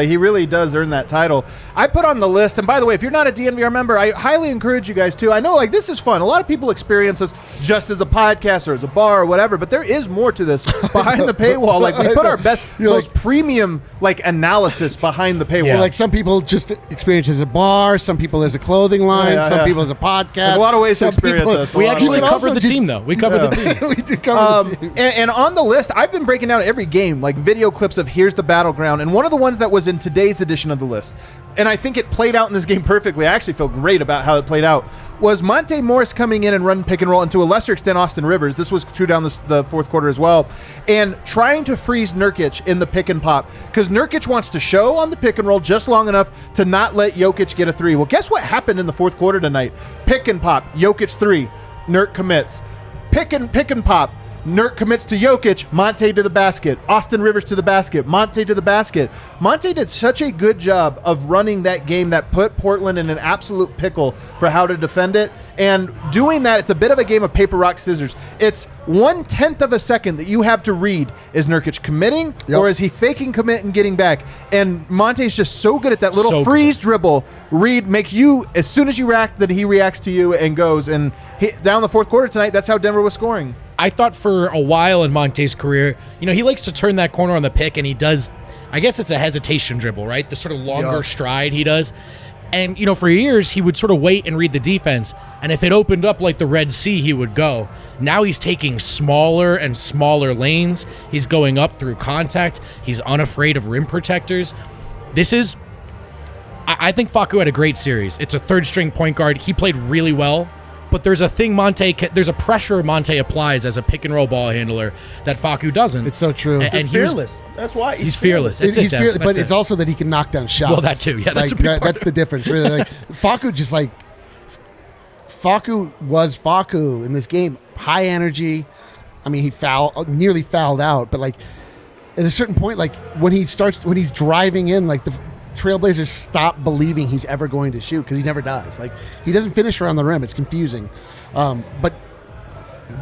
He really does earn that title. I put on the list, and by the way, if you're not a DNVR member, I highly encourage you guys to. I know, this is fun. A lot of people experience this just as a podcast or as a bar or whatever, but there is more to this behind the paywall. Like we put our best, most premium analysis behind the paywall. Yeah. Like some people just experience it as a bar, some people as a clothing line, some people as a podcast. There's a lot of ways to experience this. We actually covered the team, though. We covered the team. We do cover the team. And on the list, I've been breaking down every game, like video clips of here's the battleground. And one of the ones that was in today's edition of the list, and I think it played out in this game perfectly, I actually feel great about how it played out, was Monte Morris coming in and running pick and roll, and to a lesser extent Austin Rivers. This was true down the fourth quarter as well. And trying to freeze Nurkic in the pick and pop, because Nurkic wants to show on the pick and roll just long enough to not let Jokic get a three. Well, guess what happened in the fourth quarter tonight? Pick and pop, Jokic three, Nurk commits. Pick and pop. Nurk commits to Jokic, Monte to the basket, Austin Rivers to the basket, Monte to the basket. Monte did such a good job of running that game that put Portland in an absolute pickle for how to defend it. And doing that, it's a bit of a game of paper, rock, scissors. It's 1/10 of a second that you have to read. Is Nurkic committing, or is he faking commit and getting back? And Monte's just so good at that little freeze dribble. Read, make you, as soon as you react, that he reacts to you and goes. And down the fourth quarter tonight, that's how Denver was scoring. I thought for a while in Monte's career, he likes to turn that corner on the pick, and he does, I guess it's a hesitation dribble, right? The sort of longer stride he does. And, for years, he would sort of wait and read the defense, and if it opened up like the Red Sea, he would go. Now he's taking smaller and smaller lanes. He's going up through contact. He's unafraid of rim protectors. I think Facu had a great series. It's a third-string point guard. He played really well. But there's a pressure Monte applies as a pick and roll ball handler that Facu doesn't. It's so true. And he's fearless. That's why he's fearless. He's fearless, but it's also that he can knock down shots. Well, that too. Yeah, that's that's the difference. Really, Facu Facu was Facu in this game. High energy. I mean, he nearly fouled out, but at a certain point, when he's driving in, the Trailblazers stop believing he's ever going to shoot because he never does. He doesn't finish around the rim. It's confusing. But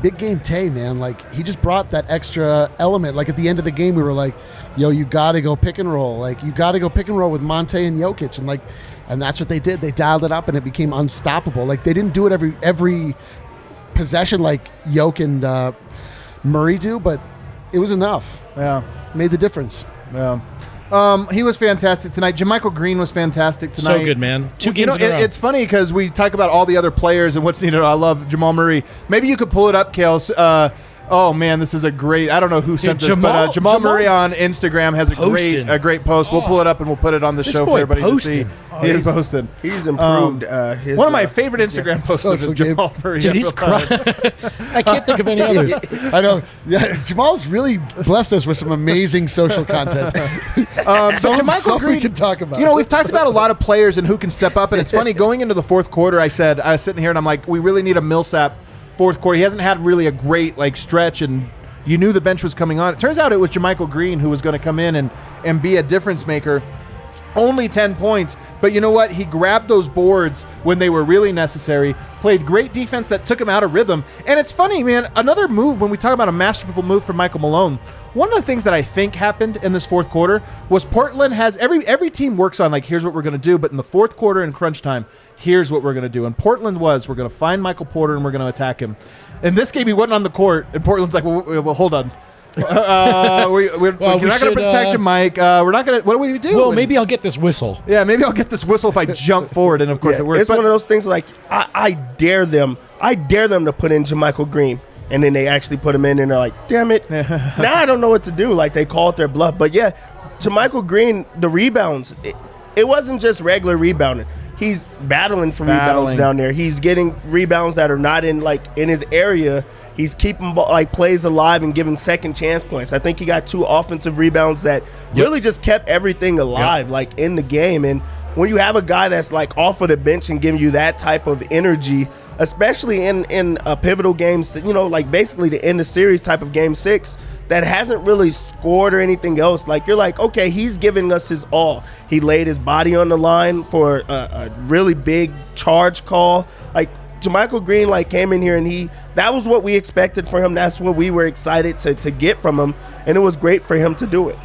big game Tay, man. He just brought that extra element. At the end of the game, we were like, yo, you got to go pick and roll. You got to go pick and roll with Monte and Jokic. And that's what they did. They dialed it up and it became unstoppable. They didn't do it every possession like Jokic and Murray do, but it was enough. Yeah. Made the difference. Yeah. He was fantastic tonight. JaMychal Green was fantastic tonight. So good, man. 2 games in a row. It's funny because we talk about all the other players and what's needed. I love Jamal Murray. Maybe you could pull it up, Kales. Oh man, this is a great. I don't know who sent this, but Jamal Murray on Instagram has a great post. We'll pull it up and we'll put it on the show for everybody to see. He is posting. He's improved. One of my favorite Instagram posts is Jamal Murray. Dude, he's crying. I can't think of any others. I know. Yeah, Jamal's really blessed us with some amazing social content. JaMychal Green, we can talk about. We've talked about a lot of players and who can step up, and it's funny going into the fourth quarter. I was sitting here and I'm like, we really need a Millsap fourth quarter. He hasn't had really a great stretch, and you knew the bench was coming on. It turns out it was JaMychal Green who was going to come in and be a difference maker. Only 10 points, but you know what? He grabbed those boards when they were really necessary, played great defense that took him out of rhythm. And it's funny, man, another move, when we talk about a masterful move from Michael Malone, one of the things that I think happened in this fourth quarter was Portland has, every team works on here's what we're going to do, but in the fourth quarter in crunch time, here's what we're going to do. And Portland we're going to find Michael Porter and we're going to attack him. In this game, he wasn't on the court, and Portland's like, well hold on. We're not going to protect you, Mike. We're not going to. What do we do? Well, maybe I'll get this whistle. Yeah, maybe I'll get this whistle if I jump forward. And of course, it works. It's one of those things I dare them I dare them to put in JaMychal Green. And then they actually put him in, and they're like, damn it. Now I don't know what to do. Like, they called their bluff. But, yeah, JaMychal Green, the rebounds, it wasn't just regular rebounding. He's battling for rebounds down there. He's getting rebounds that are not in his area. He's keeping plays alive and giving second chance points. I think he got 2 offensive rebounds that really just kept everything alive, in the game. And when you have a guy that's off of the bench and giving you that type of energy, especially in a pivotal game, basically the end of series type of game 6 that hasn't really scored or anything else. You're okay, he's giving us his all. He laid his body on the line for a really big charge call. JaMychal Green came in here, and that was what we expected for him. That's what we were excited to get from him, and it was great for him to do it.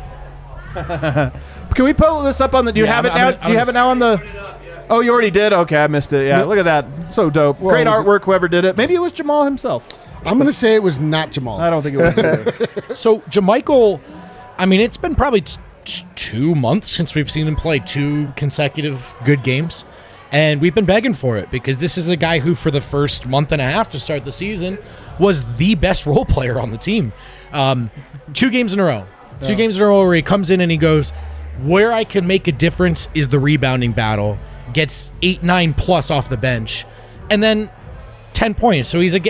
Can we pull this up on the? Do you have it now? Do you have it now on the? Oh, you already did? Okay, I missed it. Yeah, look at that. So dope. Well, great artwork, whoever did it. Maybe it was Jamal himself. I'm going to say it was not Jamal. I don't think it was either. So, JaMychal, it's been probably 2 months since we've seen him play 2 consecutive good games. And we've been begging for it because this is a guy who, for the first month and a half to start the season, was the best role player on the team. 2 games in a row. 2 games in a row where he comes in and he goes, where I can make a difference is the rebounding battle. Gets 8-9 plus off the bench, and then 10 points. So he's a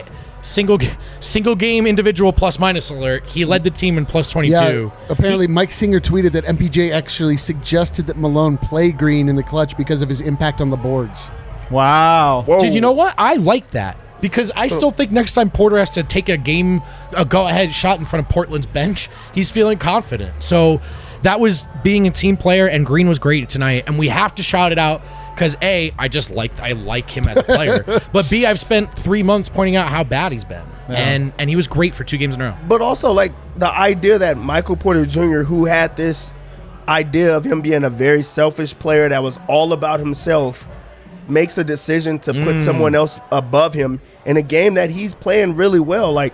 single game individual plus minus alert. He led the team in plus 22. Yeah, apparently, Mike Singer tweeted that MPJ actually suggested that Malone play Green in the clutch because of his impact on the boards. Wow. Whoa. Dude, you know what? I like that because I still think next time Porter has to take a go-ahead shot in front of Portland's bench, he's feeling confident. So that was being a team player, and Green was great tonight, and we have to shout it out. Because A, I like him as a player, but B, I've spent 3 months pointing out how bad he's been, and he was great for 2 games in a row. But also, the idea that Michael Porter Jr., who had this idea of him being a very selfish player that was all about himself, makes a decision to put someone else above him in a game that he's playing really well.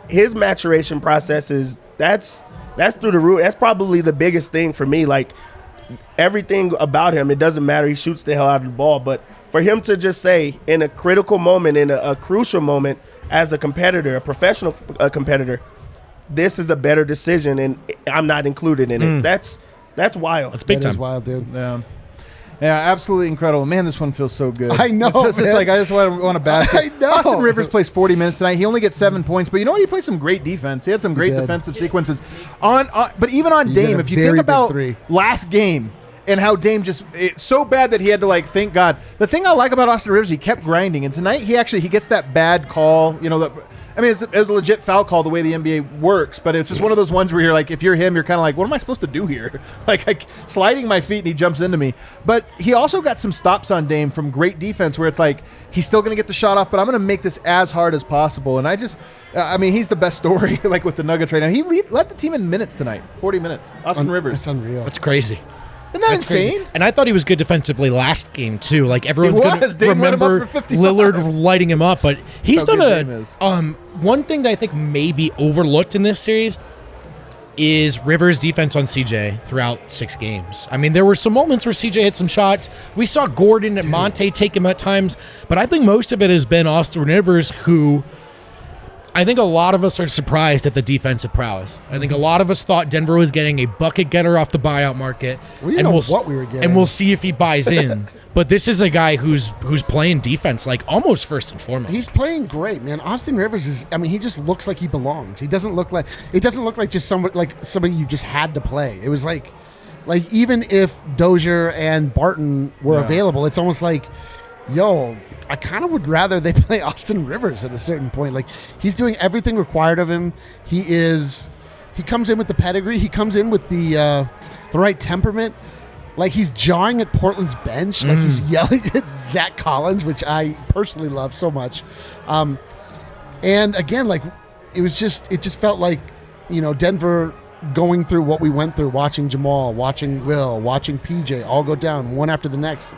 His maturation process that's through the roof. That's probably the biggest thing for me. Everything about him, it doesn't matter. He shoots the hell out of the ball. But for him to just say in a critical moment, in a crucial moment, as a competitor, a professional competitor, this is a better decision, and I'm not included in it. That's wild. That's big That time. is wild, dude. Yeah, absolutely incredible. Man, this one feels so good. I know, It's just man. I just want to basket. I know. Austin Rivers plays 40 minutes tonight. He only gets 7 points, but you know what? He played some great defense. He had some great did. defensive sequences. But even on He did Dame, a if you very think big about three. last game and how Dame it's so bad that he had to thank God. The thing I like about Austin Rivers, he kept grinding, and tonight he gets that bad call. It's a legit foul call the way the NBA works, but it's just one of those ones where you're if you're him, you're kind of what am I supposed to do here? Sliding my feet and he jumps into me. But he also got some stops on Dame from great defense where it's he's still going to get the shot off, but I'm going to make this as hard as possible. And he's the best story with the Nuggets right now. He led the team in minutes tonight, 40 minutes. Austin Rivers. That's unreal. That's crazy. Isn't that That's insane? crazy. And I thought he was good defensively last game too. Everyone's He going was. to Dame lit him up remember for 55. Lillard lighting him up, but he's How done good Dame is. one thing that I think may be overlooked in this series is Rivers' defense on CJ throughout 6 games. There were some moments where CJ hit some shots. We saw Gordon and Monte take him at times, but I think most of it has been Austin Rivers, who I think a lot of us are surprised at the defensive prowess. I think a lot of us thought Denver was getting a bucket getter off the buyout market. We didn't know what we were getting. And we'll see if he buys in. But this is a guy who's playing defense almost first and foremost. He's playing great, man. Austin Rivers is. He just looks like he belongs. He doesn't look like just somebody you just had to play. It was even if Dozier and Barton were available, it's almost yo, I kind of would rather they play Austin Rivers at a certain point. He's doing everything required of him. He comes in with the pedigree. He comes in with the right temperament. He's jawing at Portland's bench. He's yelling at Zach Collins, which I personally love so much. And again, it just felt like, Denver going through what we went through, watching Jamal, watching Will, watching PJ all go down one after the next.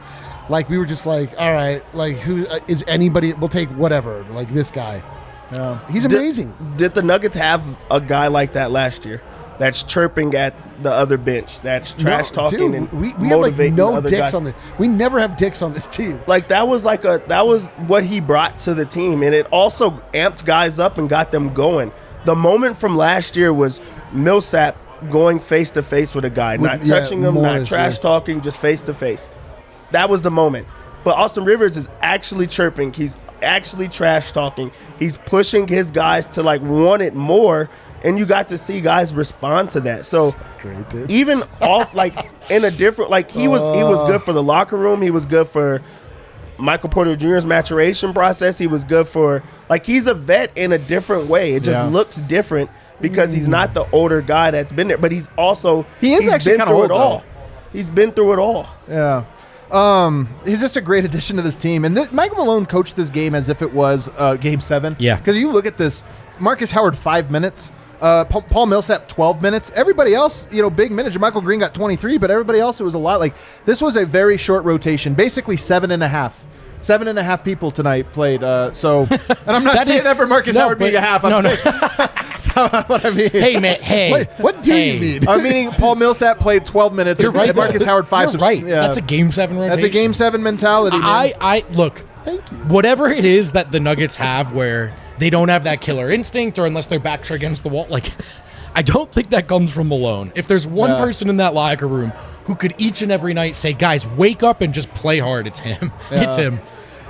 We were just all right, who is anybody? We'll take whatever, this guy. He's amazing. Did the Nuggets have a guy like that last year? that's chirping at the other bench, that's trash talking and we have motivating no the other dicks guys. on this. We never have dicks on this team. Like that was what he brought to the team, and it also amped guys up and got them going. The moment from last year was Millsap going face to face with a guy, not touching him, not trash talking, just face to face. That was the moment. But Austin Rivers is actually chirping. He's actually trash talking. He's pushing his guys to like want it more. And you got to see guys respond to that. So even off like in a different like he was good for the locker room. He was good for Michael Porter Jr.'s maturation process. He was good for like he's a vet in a different way. It just looks different because he's not the older guy that's been there, but he's actually kind of old all. He's been through it all. Yeah. He's just a great addition to this team. And Michael Malone coached this game as if it was Game 7. Yeah. Because you look at this, Marcus Howard 5 minutes. Paul Millsap 12 minutes. Everybody else, big minutes. Michael Green got 23, but everybody else, it was a lot. Like this was a very short rotation, basically 7.5. 7.5 people tonight played. And I'm not saying that for Marcus Howard being a half. I'm saying so what I mean. Hey man, hey. What do you mean? I'm meaning Paul Millsap played 12 minutes. You're right. And Marcus Howard 5. You're right. Yeah. That's a Game 7 rotation. That's a Game 7 mentality. Man. I look. Thank you. Whatever it is that the Nuggets have, where they don't have that killer instinct, or unless their backs are against the wall, like I don't think that comes from Malone. If there's one person in that locker room who could each and every night say, "Guys, wake up and just play hard," it's him. Yeah. It's him.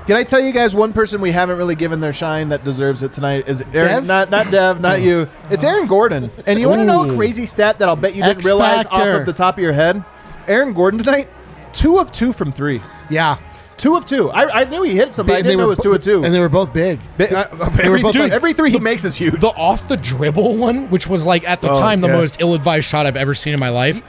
Can I tell you guys one person we haven't really given their shine that deserves it tonight is Aaron, not Dev, not you. It's Aaron Gordon. And you want to know a crazy stat that I'll bet you didn't realize off of the top of your head? Aaron Gordon tonight, 2 of 2 from 3. Yeah. 2 of 2. I knew he hit somebody. I didn't know it was 2 of 2. And they were both big. Every 3 he makes is huge. The off the dribble one, which was like at the time the most ill-advised shot I've ever seen in my life.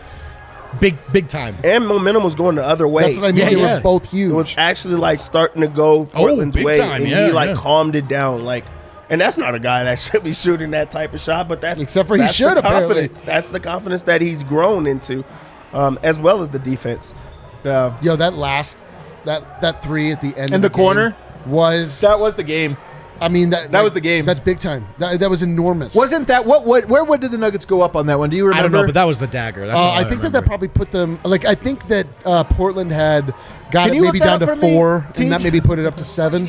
Big time. And momentum was going the other way. That's what I mean. Yeah, they were both huge. It was actually like starting to go Portland's big way, time. and he calmed it down. Like, and that's not a guy that should be shooting that type of shot, but that's Except for that's he should, the apparently. confidence. That's the confidence that he's grown into, as well as the defense. Yo, that last that 3 at the end In of the game corner? was. That was the game. I mean that was the game. That's big time. That was enormous. Wasn't that where did the Nuggets go up on that one? Do you remember? I don't know, but that was the dagger. That's all I think that probably put them like I think that Portland had got Can it you maybe look down that to up for me, 4 Teach? and that maybe put it up to 7.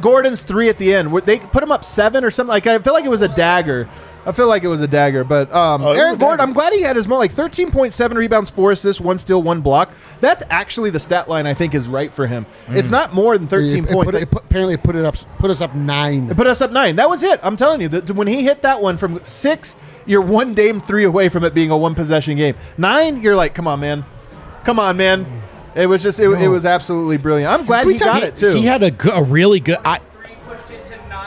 Gordon's 3 at the end. They put him up 7 or something. Like I feel like it was a dagger. But Aaron Gordon, I'm glad he had his like 13.7 rebounds, 4 assists, 1 steal, 1 block. That's actually the stat line I think is right for him. It's not more than 13 points. Apparently it put us up 9. It put us up 9. That was it. I'm telling you, when he hit that one from 6, you're 1 Dame 3 away from it being a 1-possession game. 9, you're like, come on, man. It was just, it was absolutely brilliant. I'm glad he got it too. He had a really good.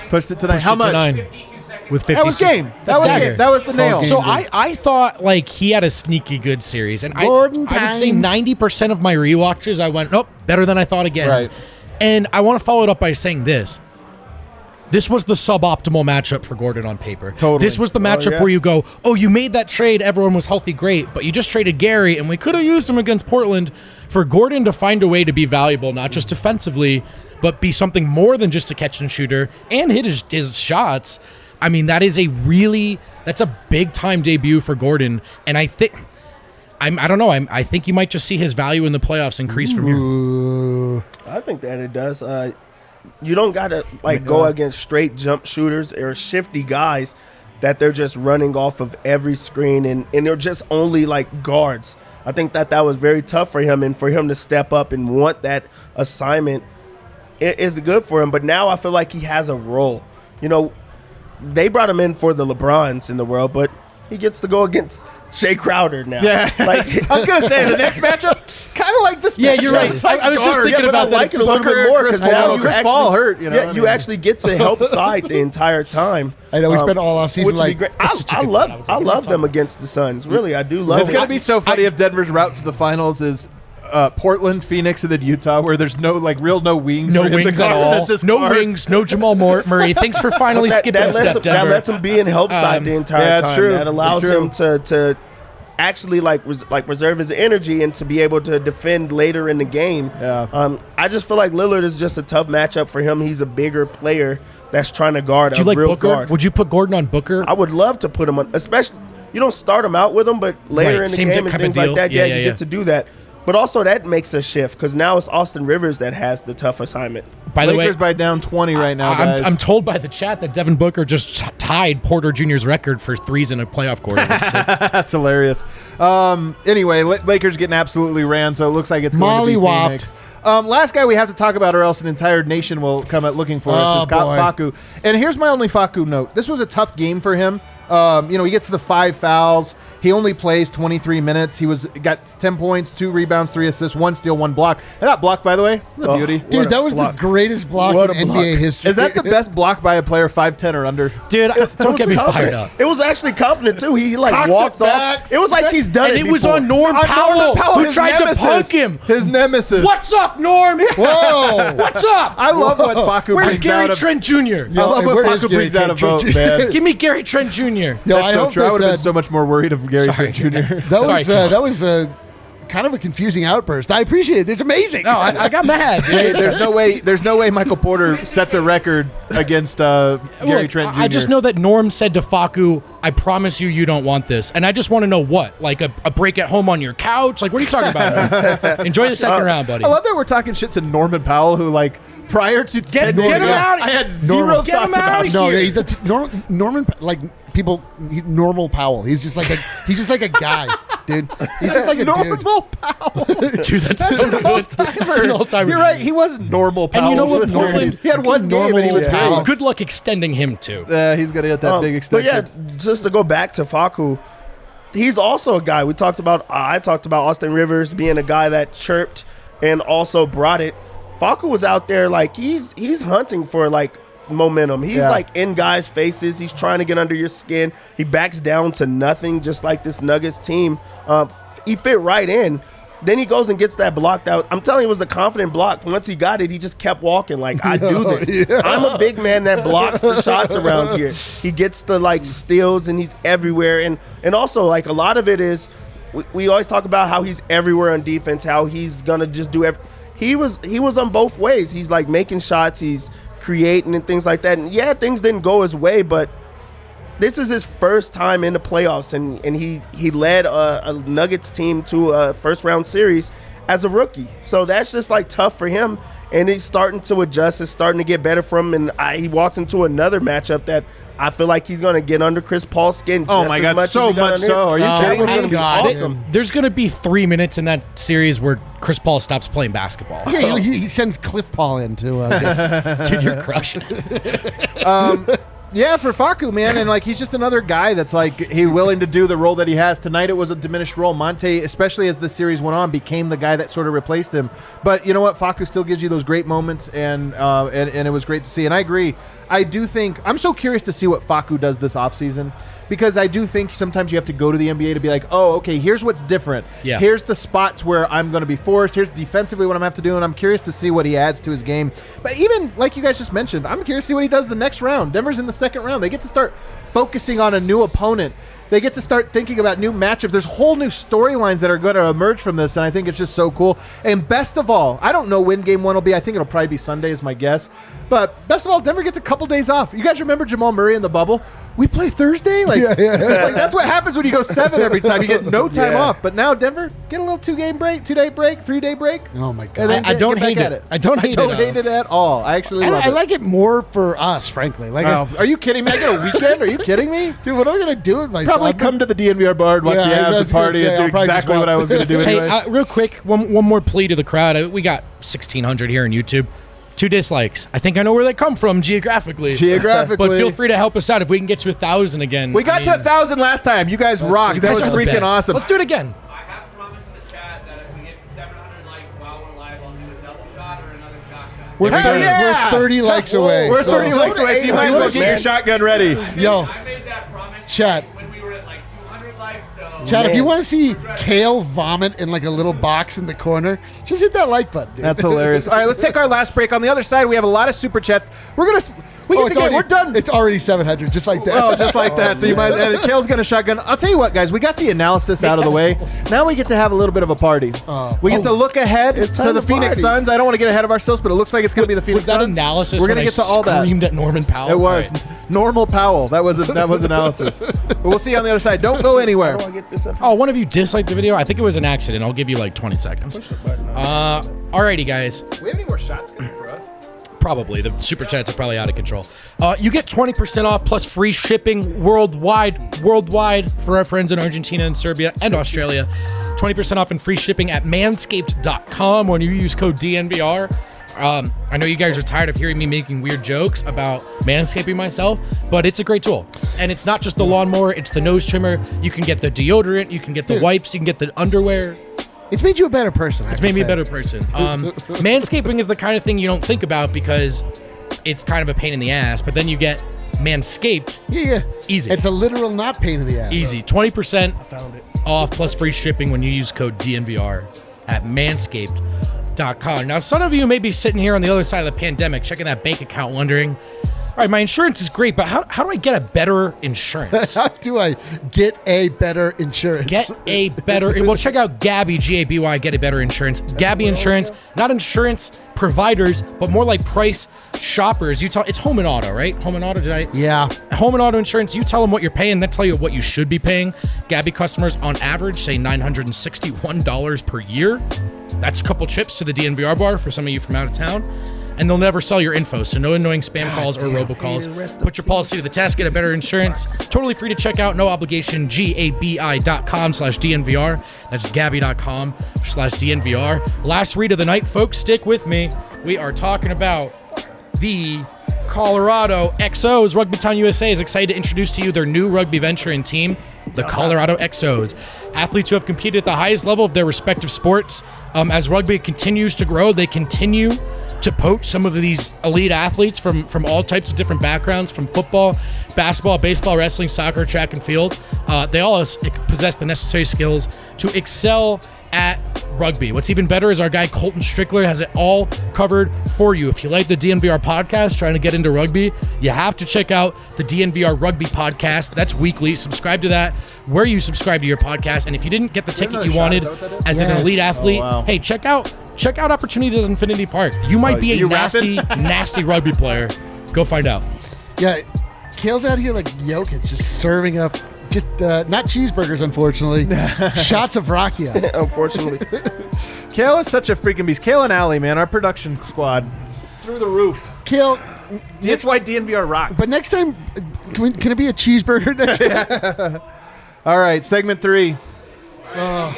Pushed it to 9. How much? 9. With 50. That was game. That was the nail. So I thought like he had a sneaky good series, and I would say 90% of my rewatches I went, nope, better than I thought again. Right. And I want to follow it up by saying this. This was the suboptimal matchup for Gordon on paper. Totally. This was the matchup where you go, oh, you made that trade, everyone was healthy, great, but you just traded Gary, and we could have used him against Portland. For Gordon to find a way to be valuable, not just defensively, but be something more than just a catch and shooter, and hit his shots. I mean, that's a big time debut for Gordon, and I think, I don't know, I think you might just see his value in the playoffs increase from here. I think that it does. You don't gotta go against straight jump shooters or shifty guys that they're just running off of every screen and they're just only like guards. I think that was very tough for him, and for him to step up and want that assignment, it is good for him. But now I feel like he has a role. They brought him in for the LeBrons in the world, but he gets to go against Jay Crowder now. Yeah. I was going to say, the next matchup, kind of like this matchup. Yeah, you're right. I was just thinking about that. I like it a little bit more because now Chris Paul hurt. You actually get to help side the entire time. I know we spent all off season which would be great. I love them against the Suns. Really, I do love It's going to be so funny if Denver's route to the finals is Portland, Phoenix, and then Utah, where there's no wings. No wings at all. No cards. Wings, no Jamal Murray. Thanks for finally skipping a step, Denver. That lets him be in help side the entire time. True. That allows him to actually reserve his energy and to be able to defend later in the game. Yeah. I just feel like Lillard is just a tough matchup for him. He's a bigger player that's trying to guard a real guard. Would you put Gordon on Booker? I would love to put him on, especially You don't start them out with them, but later Right, in the same game and type of things like deal. that, Yeah, you yeah. get to do that. But also that makes a shift because now it's Austin Rivers that has the tough assignment. By the way, Lakers by down 20 right now, guys. I'm told by the chat that Devin Booker just tied Porter Jr.'s record for threes in a playoff quarter. That's hilarious. Anyway, Lakers getting absolutely ran, so it looks like it's going to be Molly-whopped. Phoenix. Last guy we have to talk about, or else an entire nation will come at looking for us, is Facu. And here's my only Facu note. This was a tough game for him. He gets to the 5 fouls. He only plays 23 minutes. He got 10 points, 2 rebounds, 3 assists, 1 steal, 1 block. And that block, by the way, a beauty. Dude, that was the greatest block in NBA history. Is that the best block by a player 5'10" or under? Dude, don't get me confident. fired up. It was actually confident too. He Cocks walks it back, off. It was like he's done And it it was before. on Norm Powell, who his tried nemesis. to punk him. His nemesis. What's up, Norm? Whoa. What's up? I love what Facu Where's brings Gary out of. Trent Jr.? I love what where is Facu Gary brings out of Trent vote, Jr.? man. Give me Gary Trent Jr. Yo, That's I so hope true. I would have been that, so much more worried of Gary Sorry. Trent Jr. that was kind of a confusing outburst. I appreciate it. It's amazing. No, I got mad. Hey, there's no way Michael Porter sets a record against Gary Look, Trent Jr. I just know that Norm said to Facu, I promise you don't want this. And I just want to know what? Like a break at home on your couch? Like, what are you talking about? Enjoy the second round, buddy. I love that we're talking shit to Norman Powell, who prior to Get him out. I had zero Get him thoughts out about of No, here. Norman, normal Powell. He's just like a guy, dude. He's just like a normal Powell. Dude, that's so good. That's an all-timer. You're right. He was normal Powell. And you know what, for the Norman- 40s. He had one game and he was Powell. great. Good luck extending him too. He's gonna get that big But extension. yeah, just to go back to Facu, he's also a guy I talked about Austin Rivers being a guy that chirped and also brought it. Facu was out there he's hunting for momentum. He's in guys' faces. He's trying to get under your skin. He backs down to nothing, just like this Nuggets team. He fit right in. Then he goes and gets that blocked out. I'm telling you, it was a confident block. Once he got it, he just kept walking I do this. Yeah. I'm a big man that blocks the shots around here. He gets the steals and he's everywhere. And also a lot of it is we always talk about how he's everywhere on defense, how he's gonna just do everything. He was on both ways. He's making shots, he's creating and things like that. And yeah, things didn't go his way, but this is his first time in the playoffs, and he led a Nuggets team to a first round series as a rookie. So that's just tough for him, and he's starting to adjust. It's starting to get better for him, and he walks into another matchup that I feel like he's going to get under Chris Paul's skin. Oh just my as God, much so as he got much under so. his. Are you That kidding was me? gonna be awesome. There's going to be 3 minutes in that series where Chris Paul stops playing basketball. Yeah, he sends Cliff Paul in to Dude, you're crushing it. Yeah, for Facu, man, and he's just another guy that's he's willing to do the role that he has. Tonight it was a diminished role. Monte, especially as the series went on, became the guy that sort of replaced him. But you know what? Facu still gives you those great moments, and it was great to see. And I agree. I do think I'm so curious to see what Facu does this offseason. Because I do think sometimes you have to go to the NBA to be like, oh, okay, here's what's different. Yeah. Here's the spots where I'm going to be forced. Here's defensively what I'm going to have to do. And I'm curious to see what he adds to his game. But even, like you guys just mentioned, I'm curious to see what he does the next round. Denver's in the second round. They get to start focusing on a new opponent. They get to start thinking about new matchups. There's whole new storylines that are going to emerge from this, and I think it's just so cool. And best of all, I don't know when Game 1 will be. I think it'll probably be Sunday is my guess. But best of all, Denver gets a couple days off. You guys remember Jamal Murray in the bubble? We play Thursday? That's what happens when you go 7 every time. You get no time off. But now Denver, get a little 2-day break, 3-day break. Oh, my God. And then I don't get back hate at it. I don't hate it at all. I actually love it. I like it more for us, frankly. Are you kidding me? I get a weekend? Are you kidding me? Dude, what am I going to do with myself? Probably come to the DNVR bar and watch the I Avs was and gonna party say, and do I'll probably exactly just what I was going to do anyway. Hey, real quick, one more plea to the crowd. We got 1,600 here on YouTube. 2 dislikes. I think I know where they come from geographically. But feel free to help us out if we can get to 1,000 again. We got to 1,000 last time. You guys rocked. That guys was are the freaking best. awesome. Let's do it again. I have promised in the chat that if we get to 700 likes while we're live, I'll do a double shot or another shotgun. We're 30 likes away. We're 30 likes away, so you might as well get your shotgun ready. Yo, I made that promise Chat. when we were at 200 likes, so... Chad, if you want to see Kale vomit in a little box in the corner, just hit that like button, dude. That's hilarious. All right, let's take our last break. On the other side, we have a lot of super chats. We're We get it's the game. already, We're done. It's already 700, just like that. Oh, just like that. So you might. And Kale's gonna shotgun. I'll tell you what, guys. We got the analysis out of the way. Now we get to have a little bit of a party. We get to look ahead to the Phoenix Suns. I don't want to get ahead of ourselves, but it looks like it's gonna be the Phoenix Suns. Was that analysis? We're gonna get to all that. Screamed at Norman Powell. It was Normal Powell. That was analysis. But we'll see you on the other side. Don't go anywhere. Oh, one of you disliked the video? I think it was an accident. I'll give you like 20 seconds. Alrighty, guys. Do we have any more shots coming for us? Probably. The super chats are probably out of control. You get 20% off plus free shipping worldwide for our friends in Argentina and Serbia and Australia. 20% off and free shipping at manscaped.com when you use code DNVR. I know you guys are tired of hearing me making weird jokes about manscaping myself, but it's a great tool. And it's not just the lawnmower, it's the nose trimmer. You can get the deodorant, you can get the wipes, you can get the underwear. It's made you a better person. It's made me a better person. Manscaping is the kind of thing you don't think about because it's kind of a pain in the ass, but then you get Manscaped. Yeah. Easy. It's a literal not pain in the ass. Easy. 20% off plus free shipping when you use code DNVR at manscaped.com. Now, some of you may be sitting here on the other side of the pandemic, checking that bank account, wondering, all right, my insurance is great, but how do I get a better insurance? How do I get a better insurance? Get a better... Well, check out Gabby, G-A-B-Y, Get a Better Insurance. Gabby Insurance, not insurance providers, but more like price shoppers. It's home and auto, right? Home and auto, Yeah. Home and auto insurance, you tell them what you're paying, they tell you what you should be paying. Gabby customers, on average, say $961 per year. That's a couple trips to the DNVR bar for some of you from out of town. And they'll never sell your info, so no annoying spam calls or robocalls. Put your policy to the test, get a better insurance. Totally free to check out, no obligation, gabi.com/DNVR. That's gabi.com/DNVR. Last read of the night, folks, stick with me. We are talking about the Colorado XOs. Rugby Town USA is excited to introduce to you their new rugby venture and team, the Colorado XOs. Athletes who have competed at the highest level of their respective sports. As rugby continues to grow, they continue to poach some of these elite athletes from all types of different backgrounds, from football, basketball, baseball, wrestling, soccer, track, and field. They all possess the necessary skills to excel at rugby. What's even better is our guy Colton Strickler has it all covered for you. If you like the DNVR podcast, trying to get into rugby, you have to check out the DNVR Rugby podcast. That's weekly. Subscribe to that where you subscribe to your podcast. And if you didn't get the ticket you wanted as an elite athlete, hey, check out Opportunities Infinity Park. You might be a nasty rugby player. Go find out. Yeah, Kale's out here like Jokic, just serving up, just not cheeseburgers, unfortunately. Shots of rakia. Unfortunately. Kale is such a freaking beast. Kale and Allie, man, our production squad, through the roof. Kale, That's why DNVR rocks. but next time, can it be a cheeseburger next time? All right, segment 3. Yeah,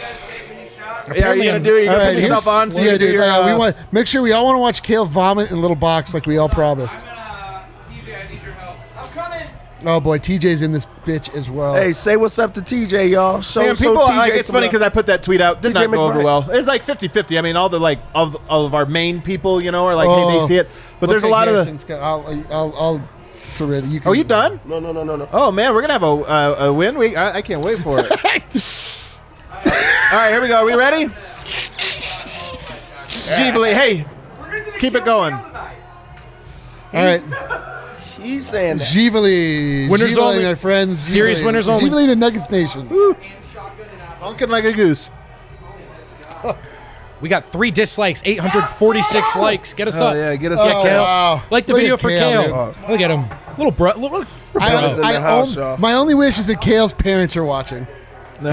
are you gonna do it? You gonna put yourself on? So you can do dude. your, We want make sure we all want to watch Kale vomit in a little box like we all promised. TJ, I need your help. I'm coming. Oh boy, TJ's in this bitch as well. Hey, say what's up to TJ, y'all. Man, people, TJ it's funny because I put that tweet out. Did TJ not go over McBride. well. It's like 50-50. I mean, all the all of our main people, are like, hey, they see it. But there's a lot of the. I'll surrender. You can, Oh, you done? No. Oh man, we're gonna have a win. I can't wait for it. All right, here we go. Are we ready? Gively, hey, let's keep it going. All right, He's saying that. Gively, Winners only. my friends. Serious Gively. winners only. Gively to Nuggets Nation. Honking like a goose. We got 3 dislikes, 846 likes. Get us Oh up. yeah, get us Oh, up, Kale. wow. Like the Look video at for Kale, Kale. Look at him. Little bro. Brothers in the house, y'all. My only wish is that Kale's parents are watching. No.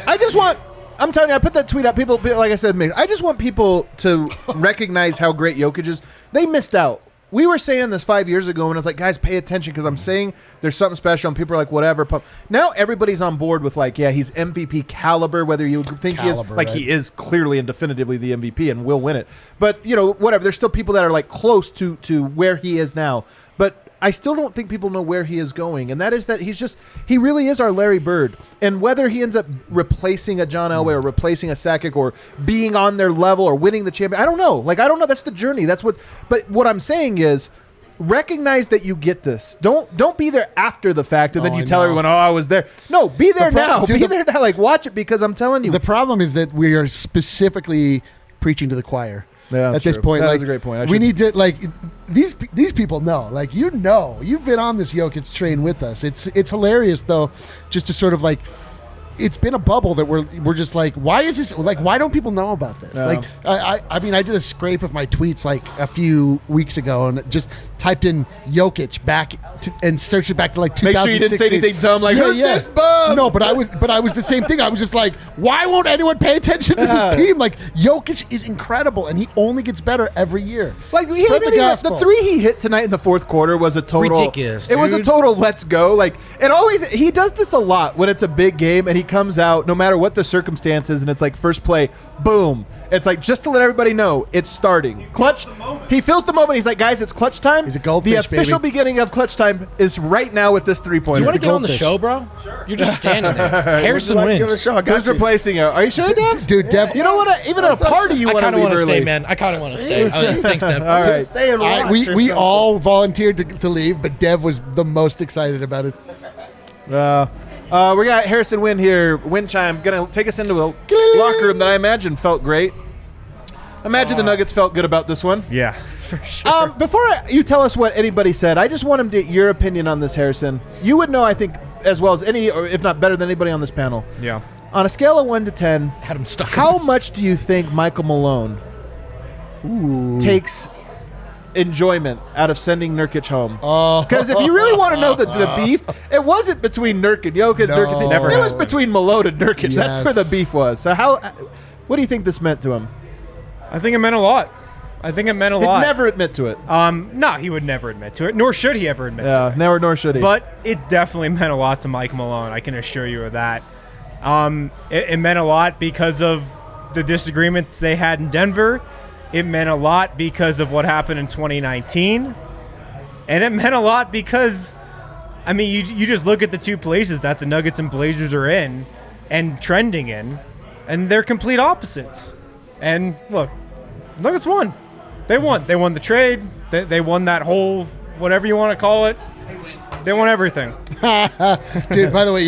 I just want. I'm telling you, I put that tweet out. People, like I said, I just want people to recognize how great Jokic is. They missed out. We were saying this 5 years ago, and it's like, guys, pay attention because I'm saying there's something special, and people are like, whatever. Now everybody's on board with like, yeah, he's MVP caliber. Whether you think he is, like, right? he is clearly and definitively the MVP and will win it. But whatever. There's still people that are like close to where he is now. But I still don't think people know where he is going, and that is that he really is our Larry Bird. And whether he ends up replacing a John Elway or replacing a Sakic or being on their level or winning the champion, I don't know. I don't know. That's the journey. But what I'm saying is, recognize that you get this. Don't be there after the fact and then you tell everyone, I was there. No, be there now. Be there now. Like, watch it because I'm telling you. The problem is that we are specifically preaching to the choir. at this true. point. That like, was a great point. We need to these people know. Like you've been on this Jokic train with us. It's hilarious though, just to sort of like. It's been a bubble that we're just like, why is this like? Why don't people know about this? Yeah. Like, I mean, I did a scrape of my tweets like a few weeks ago and just typed in Jokic back and searched it back to like 2016. Make sure you didn't say anything dumb like, who's this bum? No, but I was the same thing. I was just like, why won't anyone pay attention to this team? Like, Jokic is incredible, and he only gets better every year. Like the the three he hit tonight in the fourth quarter was a total ridiculous. It was a dude. total let's go. Like it always he does this a lot when it's a big game and he comes out no matter what the circumstances and it's like first play, boom. It's like just to let everybody know it's starting. Clutch. He feels the moment. He's like, guys, it's clutch time. He's a goldfish, the official baby. beginning of clutch time is right now with this 3-pointer. Do you want to the get on the goldfish. show, bro? Sure. You're just standing there. Harrison Would you like to give it a wins. shot? I got Who's you. replacing you? Are you sure, Dev? Dude, Dev. You know what? Even at a party, you I want to kind of leave want to early. stay, man. I kind of want to stay. Thanks, Dev. All right. Stay and watch we or we something. all volunteered to leave, but Dev was the most excited about it. We got Harrison Wind here. Wind chime gonna take us into a locker room that I imagine felt great. Imagine the Nuggets felt good about this one. Yeah, for sure. Before you tell us what anybody said, I just want him to get your opinion on this, Harrison. You would know, I think, as well as any, or if not better than anybody on this panel. Yeah. On a scale of 1 to 10, Had him stuck. how much do you think Michael Malone takes enjoyment out of sending Nurkic home? Because if you really want to know the beef, it wasn't between Nurk and Jokic. No. Nurkic. Never It was has. between Malone and Nurkic. Yes. That's where the beef was. So what do you think this meant to him? I think it meant a lot. I think it meant a He'd lot. never admit to it. No, he would never admit to it, nor should he ever admit to it. Never nor should he. But it definitely meant a lot to Mike Malone. I can assure you of that. It meant a lot because of the disagreements they had in Denver. It meant a lot because of what happened in 2019. And it meant a lot because, I mean, you just look at the two places that the Nuggets and Blazers are in and trending in, and they're complete opposites. And look, Nuggets won. They won. They won the trade. They won that whole, whatever you want to call it. They won everything. Dude, by the way,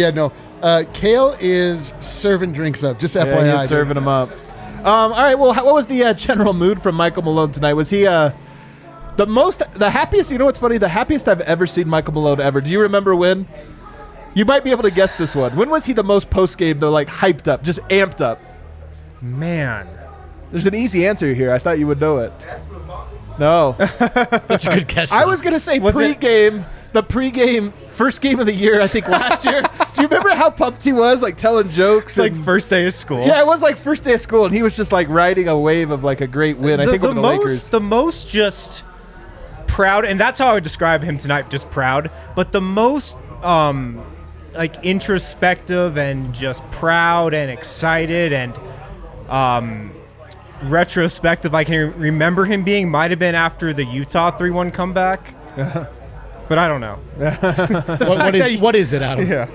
Kale is serving drinks up. Just FYI. yeah, he's dude. serving them up. All right. Well, what was the general mood from Michael Malone tonight? Was he the happiest? You know what's funny? The happiest I've ever seen Michael Malone ever. Do you remember when? You might be able to guess this one. When was he the most post game though, like hyped up, just amped up? Man. There's an easy answer here. I thought you would know it. No. That's a good guess. I though. was going to say Was it- pregame, the pregame first game of the year, I think last year. Do you remember how pumped he was, like telling jokes? It's like and- first day of school. Yeah, it was like first day of school, and he was just like riding a wave of like a great win. I think over the Lakers. The most just proud, and that's how I would describe him tonight, just proud. But the most like introspective and just proud and excited and retrospective I can remember him being might have been after the Utah 3-1 comeback. But I don't know. What is it, Adam? Yeah.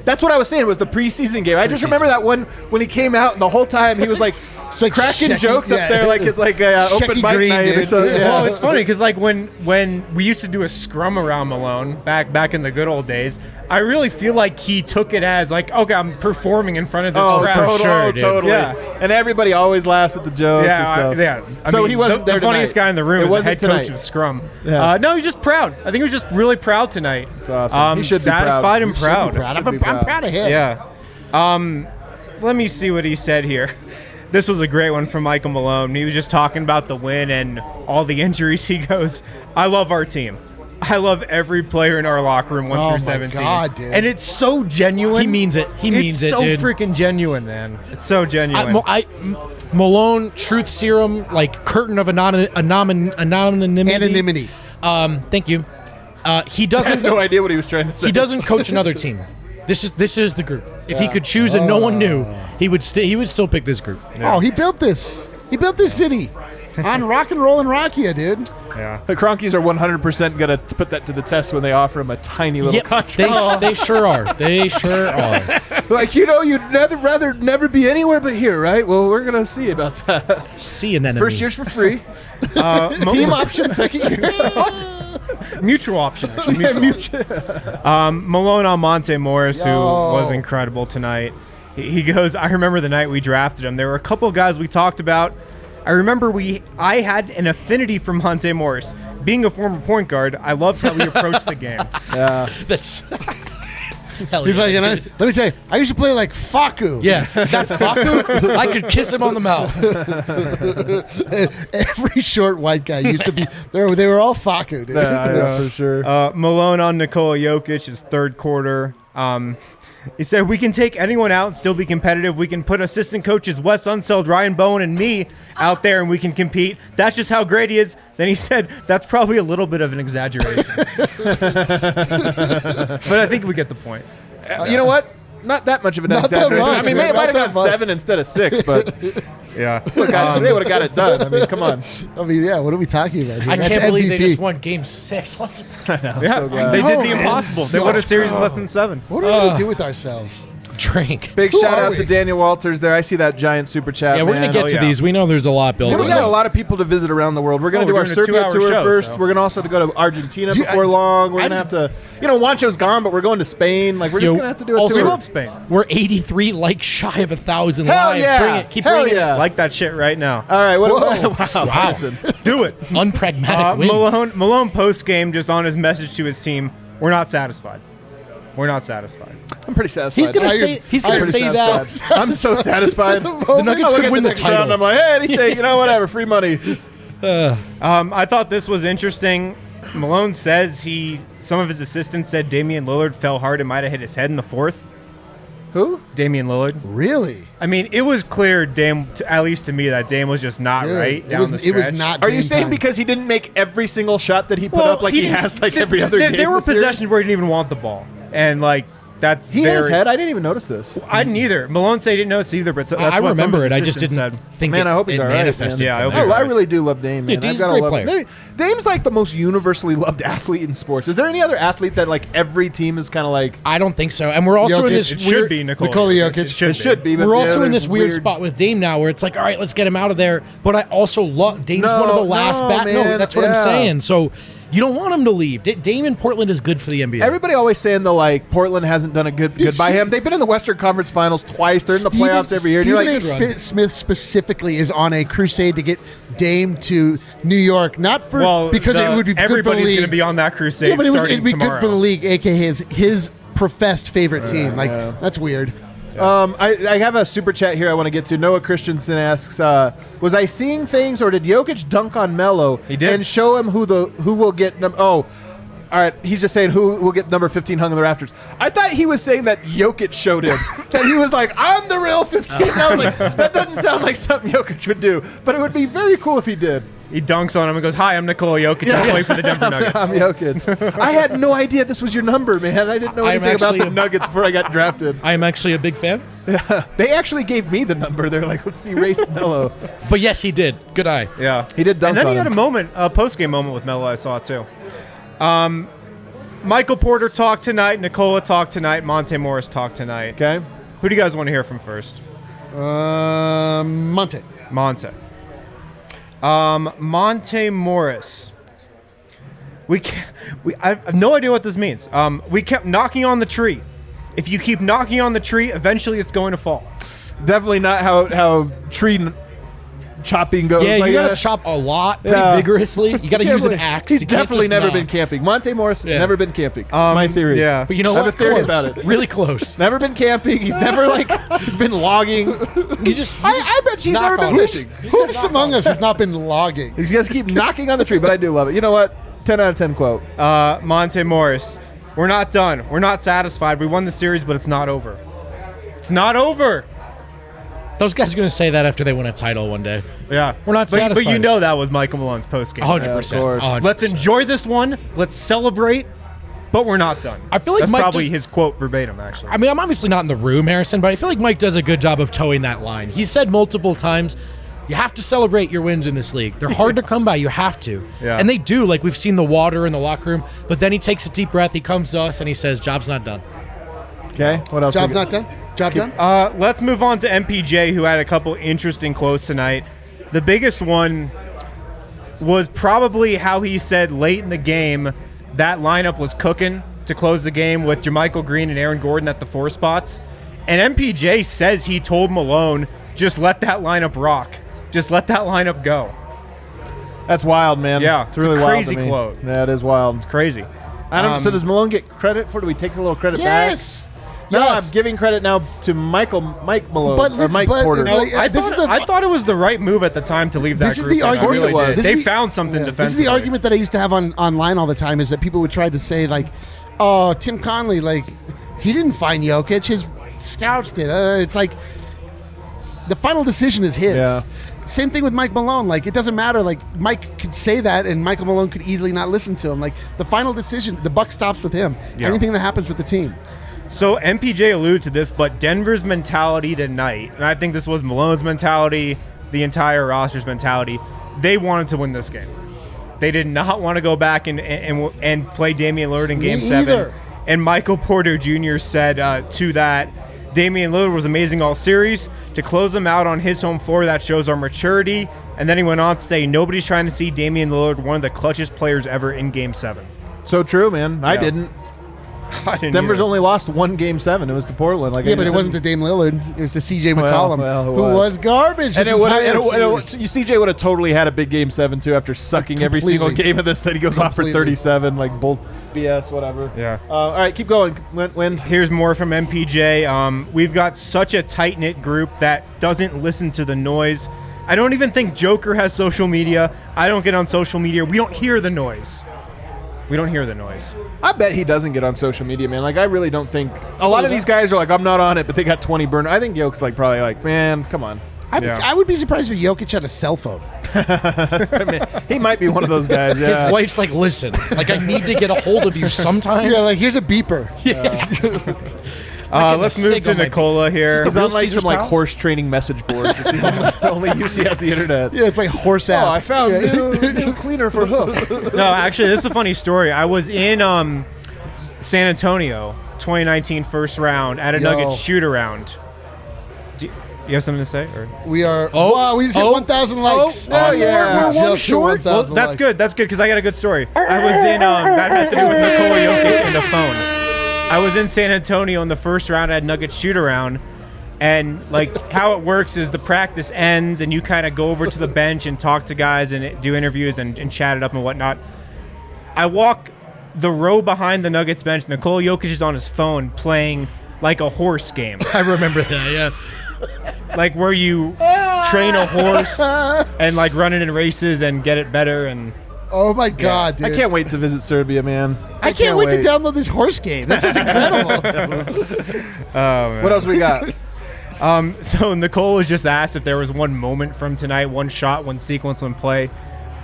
That's what I was saying. Was the preseason game? I just remember that one when he came out, and the whole time he was like, like cracking Shecky- jokes yeah. up there, like it's like a open Shecky mic Green, night or dude. something. Yeah. Well, it's funny because like when we used to do a scrum around Malone back in the good old days, I really feel like he took it as like, okay, I'm performing in front of this crowd. Totally. Yeah. And everybody always laughs at the jokes. Yeah, and stuff. yeah. I So mean, he wasn't the there funniest tonight. guy in the room It is the wasn't head tonight. coach of Scrum. Yeah. No, he's just proud. I think he was just really proud tonight. That's awesome. He should be proud. satisfied and He should be proud. proud. I'm proud of him. Yeah. Let me see what he said here. This was a great one from Michael Malone. He was just talking about the win and all the injuries. He goes, I love our team. I love every player in our locker room, 1 Oh through my 17. God, dude. And it's so genuine. He means it. He means it's it, so dude. freaking genuine, man. It's so genuine. Malone, truth serum, like curtain of anonymity. Anonymity. Thank you. He I had doesn't. no idea what he was trying to say. He doesn't coach another team. This is the group. If he could choose and no one knew, he would still pick this group. Oh, he built this. He built this city on rock and roll and Rockia, dude. yeah. The Cronkies are 100% going to put that to the test when they offer him a tiny little Yep, contract. they sure are. They sure are. Like, you'd rather never be anywhere but here, right? Well, we're going to see about that. See an enemy. First year's for free. Team option, second year. Mutual option, actually. Yeah, Mutual. Malone on Monte Morris, who was incredible tonight. He goes, I remember the night we drafted him. There were a couple of guys we talked about, I remember I had an affinity for Monte Morris. Being a former point guard, I loved how he approached the game. Yeah. That's. Hell He's yeah. like, let me tell you, I used to play like Facu. Yeah, that Facu, I could kiss him on the mouth. Every short white guy used to be. They were all Facu, dude. Yeah, for sure. Malone on Nikola Jokic is third quarter. He said, we can take anyone out and still be competitive. We can put assistant coaches Wes Unseld, Ryan Bowen, and me out there, and we can compete. That's just how great he is. Then he said, that's probably a little bit of an exaggeration. But I think we get the point. You know what? Not that much of an Not that exaggeration. much, I mean, man. they might have Not got that much. 7 instead of 6, but Yeah. they would have got it done. I mean, come on. I mean, yeah. What are we talking about here? I That's can't believe they MVP. just won Game 6. Let's. Yeah, glad. they did the man. impossible. They won a series in less than 7. What are we gonna do with ourselves? Drink. Big Who shout are out we? to Daniel Walters there. I see that giant super chat. Yeah, we're man. gonna get Oh, to yeah. these. We know there's a lot Yeah, building. we got a lot of people to visit around the world. We're going to do we're our doing a Serbia 2-hour tour show, first. so. We're going to also go to Argentina Dude, before long. We're I going to have to, Juancho's gone, but we're going to Spain. Like, we're just Yo, going to have to do a also- We tour. love Spain. We're 83 likes shy of 1,000 Hell live. yeah. Bring it. Keep Hell bringing yeah. Like that shit right now. All right. What? Whoa. Wow. Listen. Do it. it. Unpragmatic win. Malone post game just on his message to his team. We're not satisfied. We're not satisfied. I'm pretty satisfied. He's gonna I- say. He's gonna I'm say so that. satisfied. I'm so satisfied. The Nuggets could win the next round. title. I'm like, hey, anything, whatever, free money. I thought this was interesting. Malone says some of his assistants said Damian Lillard fell hard and might have hit his head in the fourth. Who? Damian Lillard. Really? I mean, it was clear, at least to me, that Dame was just not Dude, right it down was, the it stretch. was not. Are you game saying time. because he didn't make every single shot that he put up like he didn't- has like every other game? There were this year? possessions where he didn't even want the ball, and like that's He hit his head. I didn't even notice this. I didn't either. Malone said he didn't notice either, but that's I what some of remember his it. I just assistants didn't said. think Man, I hope he's it all right, manifested. man. Yeah, I from hope there. I really do love Dame, man. Dude, he's I've a gotta great love player. it. Dame's like the most universally loved athlete in sports. Is there any other athlete that like every team is kind of like? I don't think so. And we're also in Jokic, this It weird. should be Nikola Jokic. It Should be. But We're yeah, also in there's this weird spot with Dame now, where it's like, all right, let's get him out of there. But I also love Dame's one of the last No, man, that's what I'm yeah. saying. So you don't want him to leave. Dame in Portland is good for the NBA. Everybody always saying the like Portland hasn't done a good by Steve- him. They've been in the Western Conference Finals twice. They're in the playoffs every year. And Stephen you're A. like, Smith specifically is on a crusade to get Dame to New York, not for because it would be good for the everybody's league. going to be on that crusade Yeah, but starting it'd be tomorrow. good for the league, aka his professed favorite team. Like that's weird. I have a super chat here I want to get to. Noah Christensen asks, was I seeing things or did Jokic dunk on Melo? He did. And show him who will get all right, he's just saying who will get number 15 hung in the rafters. I thought he was saying that Jokic showed him. That he was like, I'm the real 15. And I was like, that doesn't sound like something Jokic would do. But it would be very cool if he did. He dunks on him and goes, "Hi, I'm Nikola Jokic. I play for the Denver Nuggets." I'm Jokic. I had no idea this was your number, man. I didn't know I'm anything about actually the Nuggets before I got drafted. I am actually a big fan. They actually gave me the number. They're like, let's erase Melo. But yes, he did. Good eye. Yeah, He did dunk And then on he had him. a moment, a post-game moment with Melo. I saw too. Michael Porter talked tonight. Nikola talked tonight. Monte Morris talked tonight. Okay. Who do you guys want to hear from first? Monte. Monte. Monte Morris. I have no idea what this means. We kept knocking on the tree. If you keep knocking on the tree, eventually it's going to fall. Definitely not how tree chopping goes. Yeah, Like, you gotta chop a lot pretty Yeah. vigorously. You gotta use an axe. He's You can't definitely just never knock. been camping. Monte Morris Yeah. never been camping. My theory. Yeah. But you know I have what? a theory Close. about it. Really close. Never been camping. He's never been logging. You just I bet she's knock never been on it. fishing. Who's among us has not been logging? He's just keep knocking on the tree, but I do love it. You know what? 10 out of 10 quote. Monte Morris. We're not done. We're not satisfied. We won the series, but it's not over. It's not over. those guys are gonna say that after they win a title one day. Yeah. We're not but you satisfied. know that was Michael Malone's postgame. 100%. course. 100%. Let's enjoy this one. Let's celebrate, but we're not done. I feel like that's Mike probably just- his quote verbatim, actually. I mean, I'm obviously not in the room, Harrison, but I feel like Mike does a good job of towing that line. He said multiple times, you have to celebrate your wins in this league. They're hard to come by. You have to. Yeah. And they do. Like, we've seen the water in the locker room. But then he takes a deep breath. He comes to us and he says, job's not done. Okay. What else? Job's we got? not done. Job done. Let's move on to MPJ, who had a couple interesting quotes tonight. The biggest one was probably how he said late in the game that lineup was cooking to close the game with JaMychal Green and Aaron Gordon at the 4 spots. And MPJ says he told Malone, just let that lineup rock. Just let that lineup go. That's wild, man. Yeah, it's really a wild crazy to me. quote. Yeah, it is wild. It's crazy. So does Malone get credit for? Do we take a little credit back? Yes. No, Yes. I'm giving credit now to Mike Malone But or listen- Mike but, Porter. I thought it was the right move at the time to leave that This is group. the in. I argument. really Of course it did. was. They This is the- found something Yeah. defensively. This is the argument that I used to have online all the time, is that people would try to say, like, oh, Tim Conley, like, he didn't find Jokic. His scouts did. It's like the final decision is his. Yeah. Same thing with Mike Malone. Like, it doesn't matter. Like, Mike could say that, and Michael Malone could easily not listen to him. Like, the final decision, the buck stops with him. Yeah. Anything that happens with the team. So MPJ alluded to this, but Denver's mentality tonight, and I think this was Malone's mentality, the entire roster's mentality, they wanted to win this game. They did not want to go back and play Damian Lillard in Me Game 7. either. And Michael Porter Jr. said to that, Damian Lillard was amazing all series. To close them out on his home floor, that shows our maturity. And then he went on to say, nobody's trying to see Damian Lillard one of the clutchest players ever in Game 7. So true, man. I Yeah. didn't. I didn't Denver's either. only lost one Game 7. It was to Portland. Like Yeah, but it wasn't to Dame Lillard. It was to CJ McCollum, well, it who was. was garbage. And this it would entire series. CJ would have totally had a big Game 7 too after sucking every single Completely. game of this. That he goes off for Completely. 37, like bull BS, whatever. Yeah. All right, keep going. Wind. Here's more from MPJ. We've got such a tight-knit group that doesn't listen to the noise. I don't even think Joker has social media. I don't get on social media. We don't hear the noise. We don't hear the noise. I bet he doesn't get on social media, man. Like, I really don't think a lot of these guys are like, I'm not on it, but they got 20 burned. I think Jokic like probably like, man, come on. I would be surprised if Jokic had a cell phone. I mean, he might be one of those guys. Yeah. His wife's like, listen, like I need to get a hold of you sometimes. Yeah, like, here's a beeper. Let's move sig to on my- Nikola here. He's on like Caesar's some like Palace? horse training message boards. Only UC has the internet. Yeah, it's like horse app. Oh, I found new cleaner for hoof. No, actually, this is a funny story. I was in San Antonio, 2019 first round at a Yo. Nugget shoot-around. Do you have something to say? Or? We are. Oh, wow, we just hit oh, 1,000 likes. oh, yeah. Just We're one hit short. 1,000 Well, that's likes. good. That's good because I got a good story. I was in that has to do with Nikola Jokic and the phone. I was in San Antonio in the first round at Nugget shoot around, and like how it works is the practice ends and you kind of go over to the bench and talk to guys and do interviews and chat it up and whatnot. I walk the row behind the Nuggets bench. Nikola Jokic is on his phone playing like a horse game. I remember that. Yeah. Like where you train a horse and like run it in races and get it better and Oh my God, dude. I can't wait to visit Serbia, man. I can't wait to download this horse game. That sounds incredible. What else we got? so Nicole was just asked if there was one moment from tonight, one shot, one sequence, one play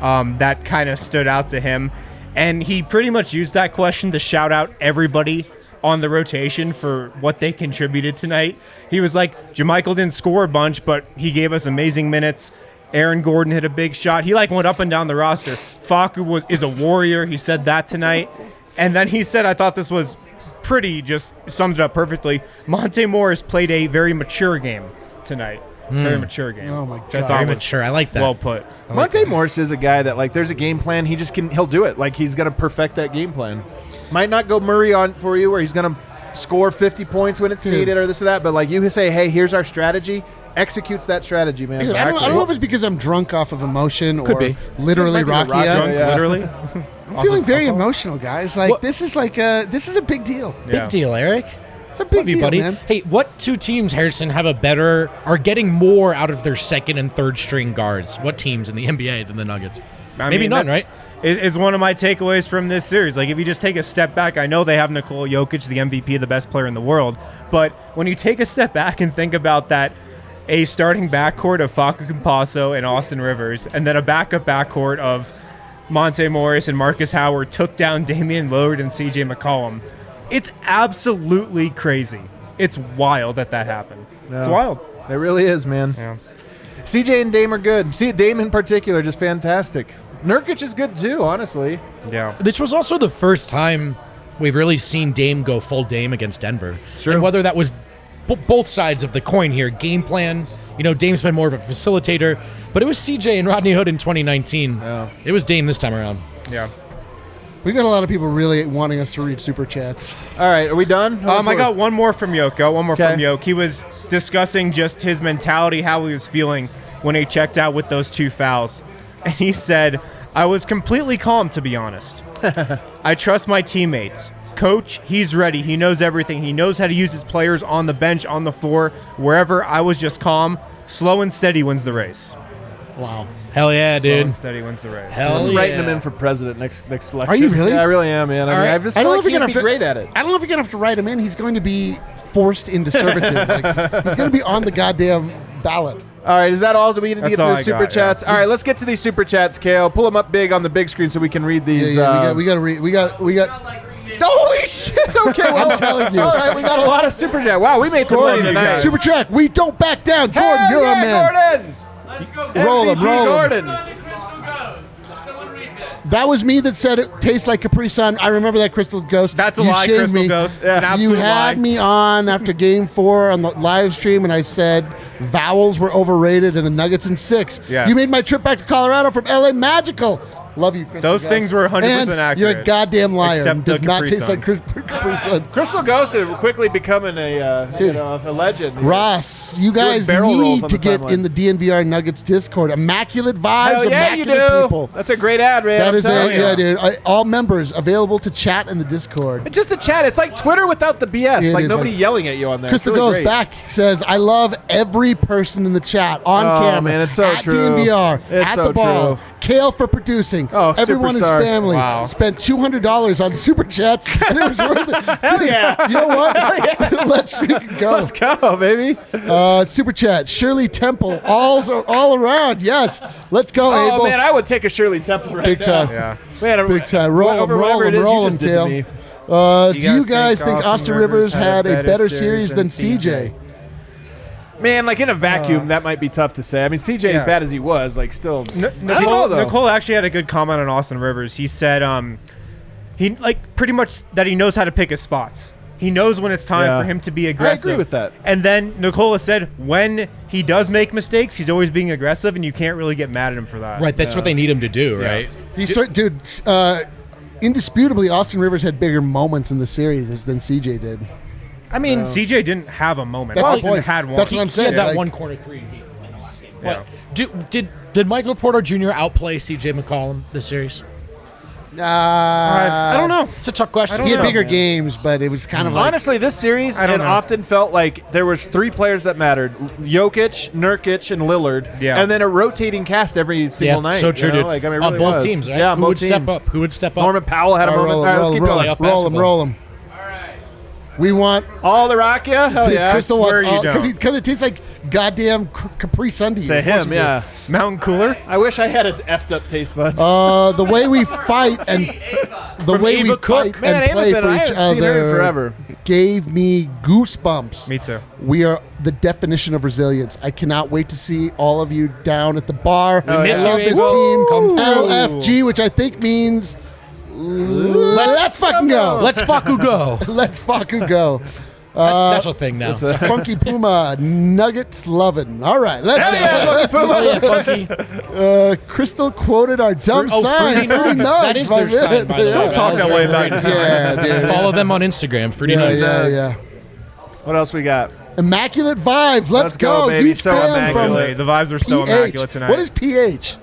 that kind of stood out to him. And he pretty much used that question to shout out everybody on the rotation for what they contributed tonight. He was like, JaMychal didn't score a bunch, but he gave us amazing minutes. Aaron Gordon hit a big shot. He like went up and down the roster. Facu is a warrior. He said that tonight. And then he said, I thought this was pretty, just summed it up perfectly. Monte Morris played a very mature game tonight. Very mature game. Oh, my which I God. thought Very was mature. I like that. well put. Monte Morris is a guy that like there's a game plan. He'll do it. Like he's gonna perfect that game plan. Might not go Murray on for you where he's gonna score 50 points when it's needed or this or that, but like you say, hey, here's our strategy. Executes that strategy, man. Dude, I don't know if it's because I'm drunk off of emotion Could or be. literally It might be the Rocky. Rocky, Drunk, yeah. literally. I'm feeling very emotional, guys. Like What- this is a big deal. Big deal, Eric. It's a big Love you, deal, buddy. man. Hey, what two teams, Harrison, are getting more out of their second and third string guards? What teams in the NBA than the Nuggets? I Maybe mean, none, that's- right? It's one of my takeaways from this series. Like, if you just take a step back, I know they have Nikola Jokic, the MVP, the best player in the world. But when you take a step back and think about that, a starting backcourt of Facu Campazzo and Austin Rivers, and then a backup backcourt of Monte Morris and Marcus Howard took down Damian Lillard and CJ McCollum. It's absolutely crazy. It's wild that happened. It's wild. It really is, man. Yeah. CJ and Dame are good. See, Dame in particular, just fantastic. Nurkic is good too, honestly. Yeah. This was also the first time we've really seen Dame go full Dame against Denver. Sure. And whether that was both sides of the coin here, game plan, Dame's been more of a facilitator, but it was CJ and Rodney Hood in 2019. Yeah. It was Dame this time around. Yeah. We got a lot of people really wanting us to read super chats. All right, are we done? I got one more from Yoke. Okay. He was discussing just his mentality, how he was feeling when he checked out with those 2 fouls. And he said, I was completely calm, to be honest. I trust my teammates. Coach, he's ready. He knows everything. He knows how to use his players on the bench, on the floor, wherever. I was just calm. Slow and steady wins the race. Wow. Hell yeah, Slow dude. and steady wins the race. Hell I'm yeah. writing him in for president next election. Are you really? Yeah, I really am, man. I mean, right. I just I feel don't know like if you're he'd gonna be have to, great at it. I don't know if you're gonna have to write him in. He's going to be forced into servitude. Like, he's going to be on the goddamn ballot. All right, is that all? Do we need to That's get to all the I super got, chats? yeah. All right, let's get to these super chats, Kale. Pull them up big on the big screen so we can read these. We got to read. We got. Holy shit! Okay, well, I'm telling you. All right, we got a lot of super chat. Wow, we made some money Gordon, tonight. super track. We don't back down. Gordon, Hell you're yeah, a man. Gordon! Let's go. Roll him, MVP roll him. Gordon. Crystal goes. Someone read this. That was me that said it tastes like Capri Sun. I remember that Crystal Ghost. That's a You lie, shamed Crystal me. Ghost. It's an Yeah. absolute You had lie. me on after Game 4 on the live stream, and I said vowels were overrated and the Nuggets in 6. Yes. You made my trip back to Colorado from LA magical. Love you, Crystal Those Ghost. things were 100% And accurate. You're a goddamn liar. Except It does the not Capri taste Sun. like Capri Sun. Crystal Ghost is quickly becoming a legend. Ross, you guys barrel rolls need on to the get timeline. in the DNVR Nuggets Discord. Immaculate vibes, Hell yeah, you immaculate do. people. That's a great ad, man. That I'm is telling it, you. yeah, dude. All members available to chat in the Discord. It's just a chat. It's like Twitter without the BS. It Like is nobody like- yelling at you on there. Crystal It's really goes great. back, says, I love every person in the chat on Oh, camera. man, it's so at true. DNVR, It's at so the ball. true. Kale for producing. Oh, Everyone is superstar. family. Wow. Spent $200 on super chats, and it was worth it. Hell yeah. You know what? Let's freaking go. Let's go, baby. Super chat. Shirley Temple, all around. Yes. Let's go, Oh, Abel. man, I would take a Shirley Temple right Big now. time. Yeah. Man, Big time. Roll him, over roll whatever him, it is roll you him, just did to Kale. me. Do you guys think Austin Rivers had a better series than CJ? Man, like in a vacuum, that might be tough to say. I mean, CJ, Yeah. as bad as he was, like still. I don't know, Nicole, though. Nicole actually had a good comment on Austin Rivers. He said he like pretty much that he knows how to pick his spots. He knows when it's time Yeah. for him to be aggressive. I agree with that. And then Nicola said when he does make mistakes, he's always being aggressive, and you can't really get mad at him for that. Right, that's what they need him to do, right? Indisputably, Austin Rivers had bigger moments in the series than CJ did. I mean, CJ didn't have a moment. That's the Austin point. had one. That's what I'm he saying. had that like- one corner three in the last game. Yeah. But did Michael Porter Jr. outplay CJ McCollum this series? I don't know. It's a tough question. He had know, bigger man. games, but it was kind of like Honestly, this series I don't it know. often felt like there was 3 players that mattered: Jokic, Nurkic, and Lillard. Yeah. And then a rotating cast every single night. so true, you know? dude. Like, I mean, it on really both was. teams, right? Yeah, Who both would step teams. up? Who would step up? Norman Powell had a moment. All right, let's keep roll going. it. roll him, roll him. All right. We want All the rock, yeah, hell yeah. Crystal swear wants you don't. because it tastes like goddamn Capri Sun to you. To Of course him, you do. yeah. Mountain Cooler. I wish I had his effed up taste buds. The way we fight and the From way Ava we Cook. fight Man, and Ava's play been- for I each haven't seen her in other forever. gave me goosebumps. Me too. We are the definition of resilience. I cannot wait to see all of you down at the bar. Oh, I yeah. love this Woo! team. Come through. LFG, which I think means let's fucking go. Let's fucking go. Let's fucking go. That's a thing now. Funky Puma, Nuggets lovin'. All right, let's Hell yeah, go. fucking Puma. Funky. Crystal quoted our dumb Oh, sign. Fruity Nugs. That is their sign, by the way. Don't talk that way about your sign. Yeah, dude. Follow them on Instagram. Fruity Yeah, Nugs. yeah, yeah. What else we got? Immaculate vibes. Let's Let's go, baby. Huge So fans from immaculate. The vibes are so PH. immaculate tonight. What is PH?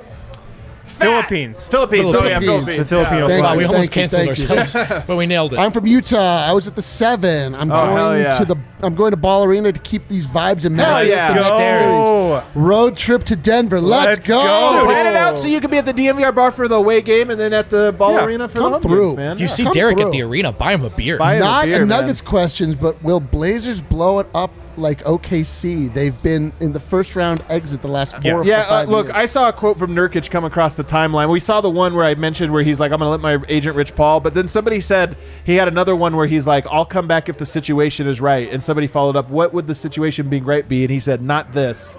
Philippines? Philippines. Oh, yeah, Philippines. Philippines. The Filipino Thank flag. Wow, we you, almost thank you, canceled thank you. ourselves, but we nailed it. I'm from Utah. I was at the 7. I'm hell going yeah. I'm going to Ball Arena to keep these vibes in Hell mind. yeah. for next Go. series. Road trip to Denver. Let's go. Dude, Oh. hand it out so you can be at the DNVR bar for the away game and then at the ball arena for the come home through. games, man. if you see Come Derek through. at the arena, buy him a beer. Buy him a Not beer, a man. Nuggets questions, but will Blazers blow it up like OKC? They've been in the first round exit the last 4 or Yeah, 5 look, years. I saw a quote from Nurkic come across the timeline. We saw the one where I mentioned where he's like, I'm going to let my agent Rich Paul. But then somebody said he had another one where he's like, I'll come back if the situation is right. And somebody followed up, what would the situation being right be? And he said, not this.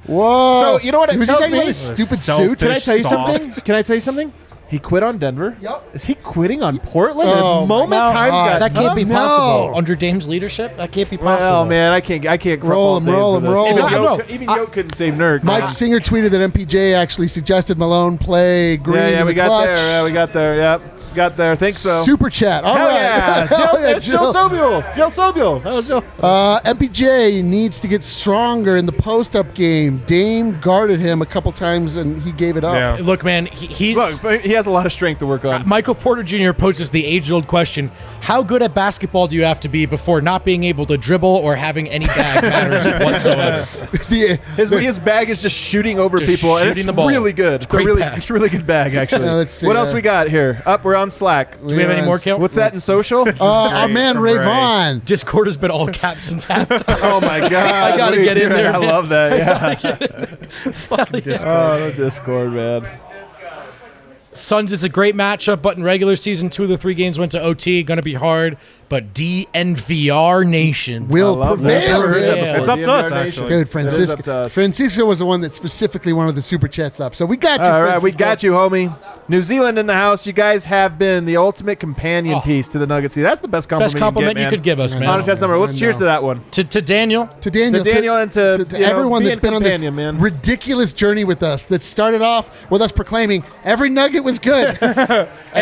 Whoa. So, you know what it was he tells talking about me? his stupid Selfish suit? Can I tell you soft. something? Can I tell you something? He quit on Denver? Yep. Is he quitting on Portland? Oh, the moment No, times got that can't be tough? possible. No. Under Dame's leadership, that can't be possible. Well, man, I can't Roll him, roll him, roll him. Even Yoke couldn't save Nurk. Mike man. Singer tweeted that MPJ actually suggested Malone play Green Yeah, in we the got clutch. there. Yeah, we got there. Yep. Got there. Think so. Super chat. All Hell right. yeah. Hell yeah, Jill Sobule. Jill Sobule. That was Jill. MPJ needs to get stronger in the post-up game. Dame guarded him a couple times, and he gave it up. Yeah. Look, man, he's. Look, he has a lot of strength to work on. Michael Porter Jr. poses the age-old question: how good at basketball do you have to be before not being able to dribble or having any bag matters whatsoever? His bag is just shooting over Just people, and shooting it's the ball. really good. It's a great bag. It's a really good bag, actually. Yeah, let's see, what else we got here? We're on Slack. Do we have any more, Kill? What's that in social? Our man Ray Vaughn. Discord has been all caps since halftime. Oh my god! I gotta What are you get in doing? there, I man. love that. Yeah. Oh, the Discord, man. Suns is a great matchup, but in regular season, 2 of the 3 games went to OT. Going to be hard, but DNVR Nation Will love that. prevail. Never heard that Yeah. before. It's up to us, DNVR actually. Dude, It is up to us. Francisco was the one that specifically wanted the super chats up. So we got you. All right, we Francisco. got you, homie. New Zealand in the house. You guys have been the ultimate companion Oh. piece to the Nuggets. That's the best compliment. Best compliment you you could give us, man. Honestly, that's number. Let's I cheers know. to that one. To Daniel, To Daniel, To Daniel and to, you know, everyone that's being been on this companion, man. ridiculous journey with us that started off with us proclaiming every nugget was good. And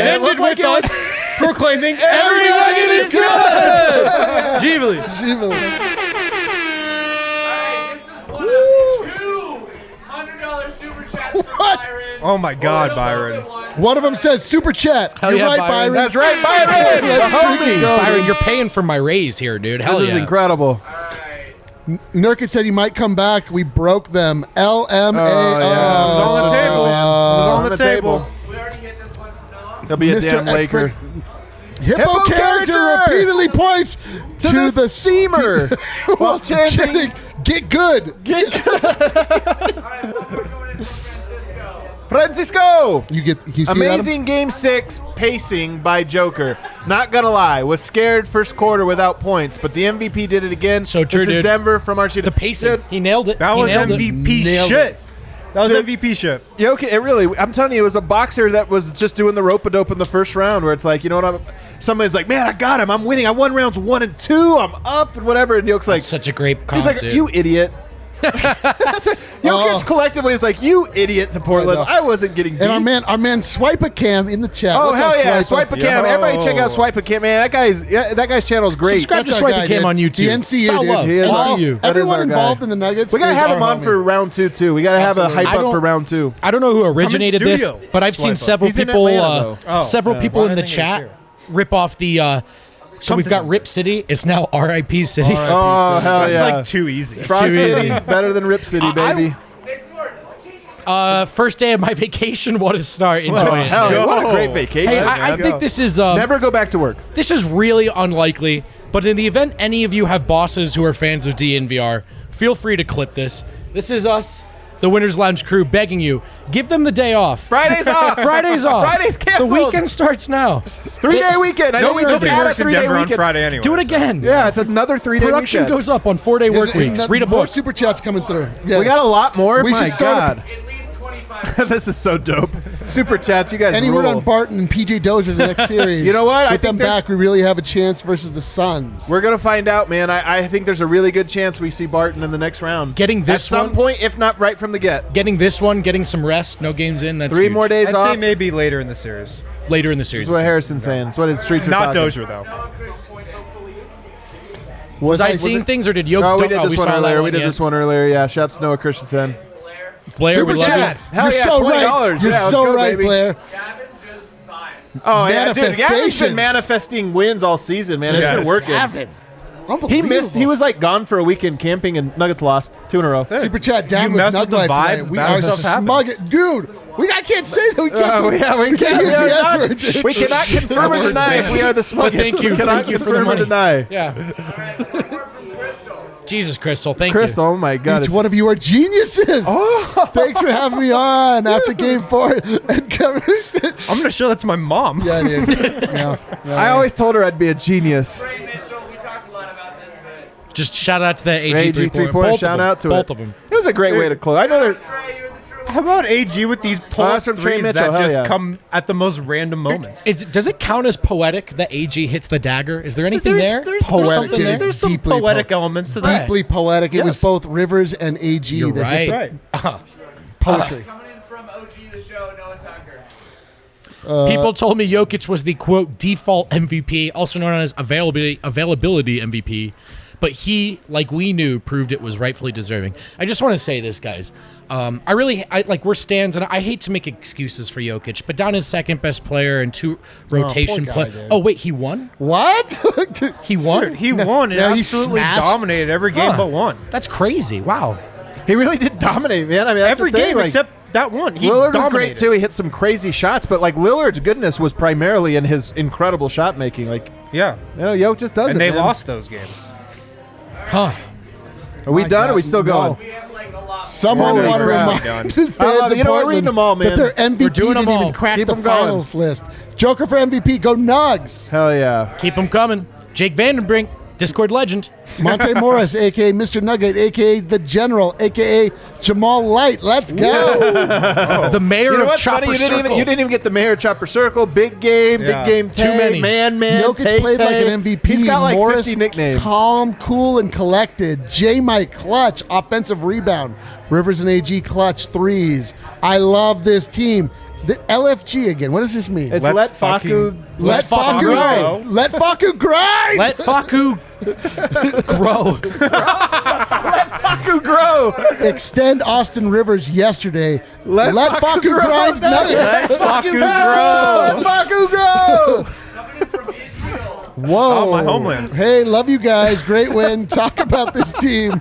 it looked ended like with it was- us proclaiming Every nugget is good. Jeebly. Alright, this is one of the $200 super chats from What? Byron. Oh my God, Byron. One of them says super chat. Hell You're yeah, right, Byron. Byron. That's right, Byron. The Let's freaking homie. go. Byron, you're paying for my raise here, dude. Hell This yeah. is incredible. Nurkic said he might come back. We broke them. LMAO. Oh, yeah. It was on the table. It was on the table. We already hit this one from Noah. He'll be a Mr. damn Laker. Hippo character character repeatedly points To the seamer. While chanting, Get good. Alright, one more going into Francisco. Francisco. You see Amazing Game 6 pacing by Joker. Not gonna lie, was scared first quarter without points, but the MVP did it again. So true, this is dude. Denver from Archie. The pacing. Dude, He nailed it. That He was nailed it. MVP Nailed shit. That was Dude. MVP shit. Jokic, it really, I'm telling you, it was a boxer that was just doing the rope-a-dope in the first round where it's like, you know what, somebody's like, man, I got him. I'm winning. I won rounds 1 and 2. I'm up and whatever. And Jokic's like, Such a great comp, he's like, dude. you idiot. Jokic collectively is like, you idiot to Portland. I know. I wasn't getting beat. And our man Swipe a Cam in the chat. Oh, What's hell up, yeah. Swipe Swipe a Cam. Yo. Everybody check out Swipe a Cam, man. That guy's channel is great. Subscribe to That's our Swipe guy, a Cam dude. on YouTube. The NCU, It's all dude. love. He is. NCU. That is Everyone our guy. involved in the Nuggets. We got to is have our him on homie. for round 2, too. We got to have a Absolutely. hype I up for don't- round 2. I don't know who originated this, studio. but I've seen Swipe up. several He's in people Atlanta, though. several Oh, people why in do the I think he chat was rip off the so we've got Rip City. It's now RIP City. Oh, hell That's yeah. like too easy. Frog too City, easy. better than Rip City, baby. Nick Jordan. First day of my vacation. What a start. Enjoy it. Hell, Go. what a great vacation. Hey, I think this is Never go back to work. this is really unlikely, but in the event any of you have bosses who are fans of DNVR, feel free to clip this. This is us, the Winners Lounge crew, begging you, give them the day off. Fridays off. Friday's off. Friday's canceled. The weekend starts now. 3-day weekend. I know we just Nobody had a works in 3-day Denver on weekend. Friday anyway. Do it so. again. Yeah, it's another 3-day Production weekend. goes up on 4-day work weeks. Read a More book. super chats coming through. Yeah. We got a lot more. We My should start God. At least 25. This is so dope. Super chats, you guys Any word rule. on Barton and PJ Dozier the next series? You know what? I With them think there's- back, we really have a chance versus the Suns. We're going to find out, man. I think there's a really good chance we see Barton in the next round. Getting this At some one- point, if not right from the get. Getting this one, getting some rest, no games in. That's 3 huge. more days I'd off. say maybe later in the series. later in the series. That's what Harrison's saying. That's what his streets are Not talking. Dozier, though. Was I seeing things or did Yoke? No, we did oh, this one saw that earlier. We did yeah. this one earlier. Yeah, shouts to Noah Christensen. Blair, we Super love chat. you. Hell You're yeah, so $20. right. You're Yeah, let's so go, right, baby. Blair. Gavin just vibes. Oh, yeah, dude. Gavin's Manifestations. been manifesting wins all season, man. It's Yes. been working. Gavin. He Unbelievable. missed. He was like gone for a weekend camping, and Nuggets lost 2 in a row. Super chat down You with mess with the Nugget vibes, tonight. We bad are stuff smug. happens. Dude, I can't say that. We can't. Yeah, we we can't use the S word. dude. We cannot confirm or deny if we are the smuggest. Thank you. We cannot Thank you for the confirm or money. deny. Yeah. Alright, one more from Crystal. Jesus, Crystal. Thank Chris, you. oh my God. Each it's- one of you are geniuses. Thanks for having me on after game 4 and covering. I'm going to show that to my mom. Yeah, dude. Yeah. I always told her I'd be a genius. Ray Mitchell, we talked a lot about this, but Just shout out to that AG AG 3-pointer. three-pointer, Both shout of them. out to Both it. of them. It was a great way to close. I know they're. Trey, you're the true How about AG with these pull-up that's from Trey threes Mitchell, that hell just yeah. come at the most random moments? Does it count as poetic that AG hits the dagger? Is there anything there? Poetic, something dude. there? There's some Deeply poetic elements to that. Deeply poetic. It was Yes. both Rivers and AG You're that hit right. Right. poetry. Coming in from OG the show, Noah Tucker. People told me Jokic was the, quote, default MVP, also known as availability MVP. But he, like we knew, proved it was rightfully deserving. I just want to say this, guys. We're stands, and I hate to make excuses for Jokic, but down his second best player and 2 rotation poor guy, play. dude. Oh, wait, he won? What? He won? He won and no, he absolutely smashed. dominated every game Huh. but one. That's crazy. Wow. He really did dominate, man. I mean, that's Every the thing, game like, except that one. He Lillard was dominated. great too. He hit some crazy shots, but like Lillard's goodness was primarily in his incredible shot making. Like, Yeah. Jokic just does it. And they man. lost those games. Huh. Are we My done? God, or are we still no. going? We have like a lot. Someone Holy want to crap. remind Done. the fans love it. of You know what? Portland Read them all, man. that their MVP We're doing them didn't all. even crack Keep the 'em going. finals list. Joker for MVP, go Nugs. Hell yeah. Keep them coming. Jake Vandenbrink, Discord legend. Monte Morris, a.k.a. Mr. Nugget, a.k.a. The General, a.k.a. Jamal Light. Let's go. The mayor You know of what's Chopper funny? You Circle. didn't even get the mayor Chopper Circle. Big game, Yeah. big game. Too Tay, many. Man, Jokic Tay, played like Tay. an MVP. He's got like Morris, 50 nicknames. calm, cool, and collected. J-Mike, clutch, offensive rebound. Rivers and AG, clutch, threes. I love this team. The LFG again. What does this mean? It's Let's let fucking- Faku. Let fucking Faku grow. Let Faku grind. Let Faku grow. Faku grow. Extend Austin Rivers yesterday. Let Faku grow. grind Nuggets. Faku grow. Let Faku grow. Coming in from Israel. Whoa. Oh, my homeland. Hey, love you guys. Great win. Talk about this team.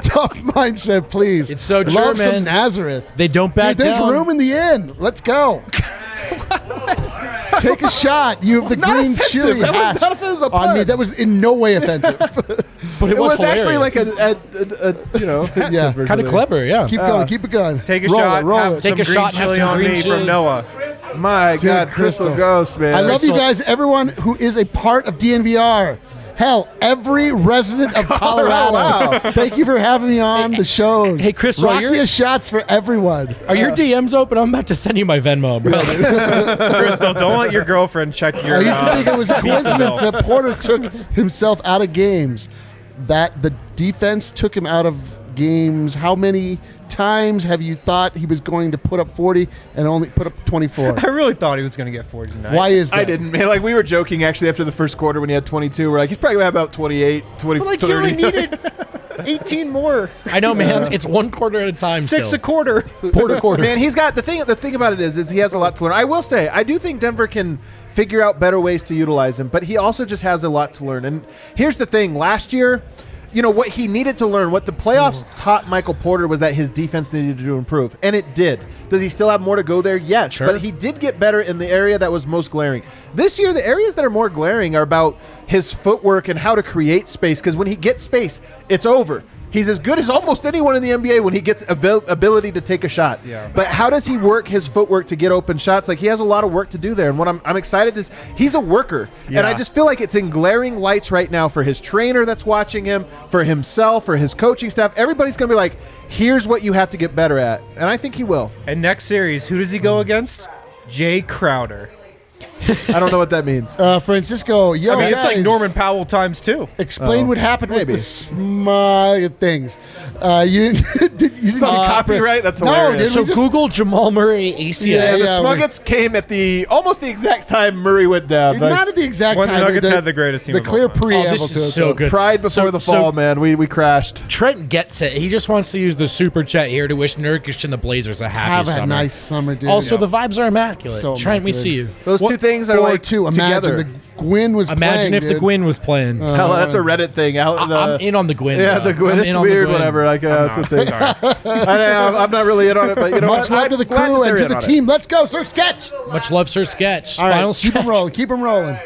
Tough mindset, please. It's so true, love man. some Nazareth. They don't back Dude, there's down. room in the end. Let's go. Take a shot. You have the Not green offensive. chili That was hash not offensive. It was a on me. pun. That was in no way offensive. But It was actually hilarious. like a Yeah. kind of clever, yeah. Keep going. Keep it going. Take a roll shot. It, roll have it. some Take a green shot and have chili some on green me chili. from Noah. My God, Crystal. Crystal Ghost, man. I love you So- guys. Everyone who is a part of DNVR. Hell, every resident of Colorado. Wow. Thank you for having me on the show. Hey, Crystal, Rockiest shots for everyone. Are your DMs open? I'm about to send you my Venmo, bro. Crystal, don't let your girlfriend check your. I used to think it was a Visa coincidence bill. that Porter took himself out of games, that the defense took him out of games. How many times have you thought he was going to put up 40 and only put up 24? I really thought he was going to get 40 tonight. Why is that? I didn't, man. Like, we were joking, actually, after the first quarter when he had 22. We're like, he's probably going to have about 28, 20, But like, he 30. only needed 18 more. I know, man. It's one quarter at a time. 6 still. a quarter. quarter. Man, he's got the thing about it is he has a lot to learn. I will say, I do think Denver can figure out better ways to utilize him, but he also just has a lot to learn. And here's the thing: last year, what he needed to learn, what the playoffs taught Michael Porter was that his defense needed to improve, and it did. Does he still have more to go there? Yes, Sure. but he did get better in the area that was most glaring. This year, the areas that are more glaring are about his footwork and how to create space, because when he gets space, it's over. He's as good as almost anyone in the NBA when he gets ability to take a shot. Yeah. But how does he work his footwork to get open shots? Like, he has a lot of work to do there. And what I'm excited is he's a worker. And I Yeah. just feel like it's in glaring lights right now for his trainer that's watching him, for himself, for his coaching staff. Everybody's going to be like, here's what you have to get better at. And I think he will. And next series, who does he go against? Jay Crowder. I don't know what that means. Francisco, yo, I mean, it's like guys, Norman Powell times 2. Explain what happened maybe. with the smug things. You didn't Some copyright? That's No, hilarious. didn't So we just- Google Jamal Murray ACL. Yeah, the yeah, Smuggets came at almost the exact time Murray went down. Like, Not at the exact When the time. Nuggets had the greatest team The of all clear time. preamble Oh, this to is it, so though. good. pride before the fall, man. We crashed. Trent gets it. He just wants to use the super chat here to wish Nurkic and the Blazers a happy Have summer. a nice summer, dude. Also, the vibes are immaculate. So Trent, we immaculate. see you. Those two things are like 4-2. Imagine together. the Gwyn was Imagine playing, if the dude. Gwyn was playing. Hell, that's a Reddit thing. Out in the, I'm in on the Gwyn. yeah, bro. the Gwyn. I'm in It's on the weird, Gwyn. whatever. Like, it's a thing. Sorry. I know, I'm not really in on it, but you know Much what? love to the I'm glad crew that and they're to in the on it. team. Let's go, Sir Sketch. Much love, Sir Sketch. All right, Final keep them stretch. rolling. Keep them rolling.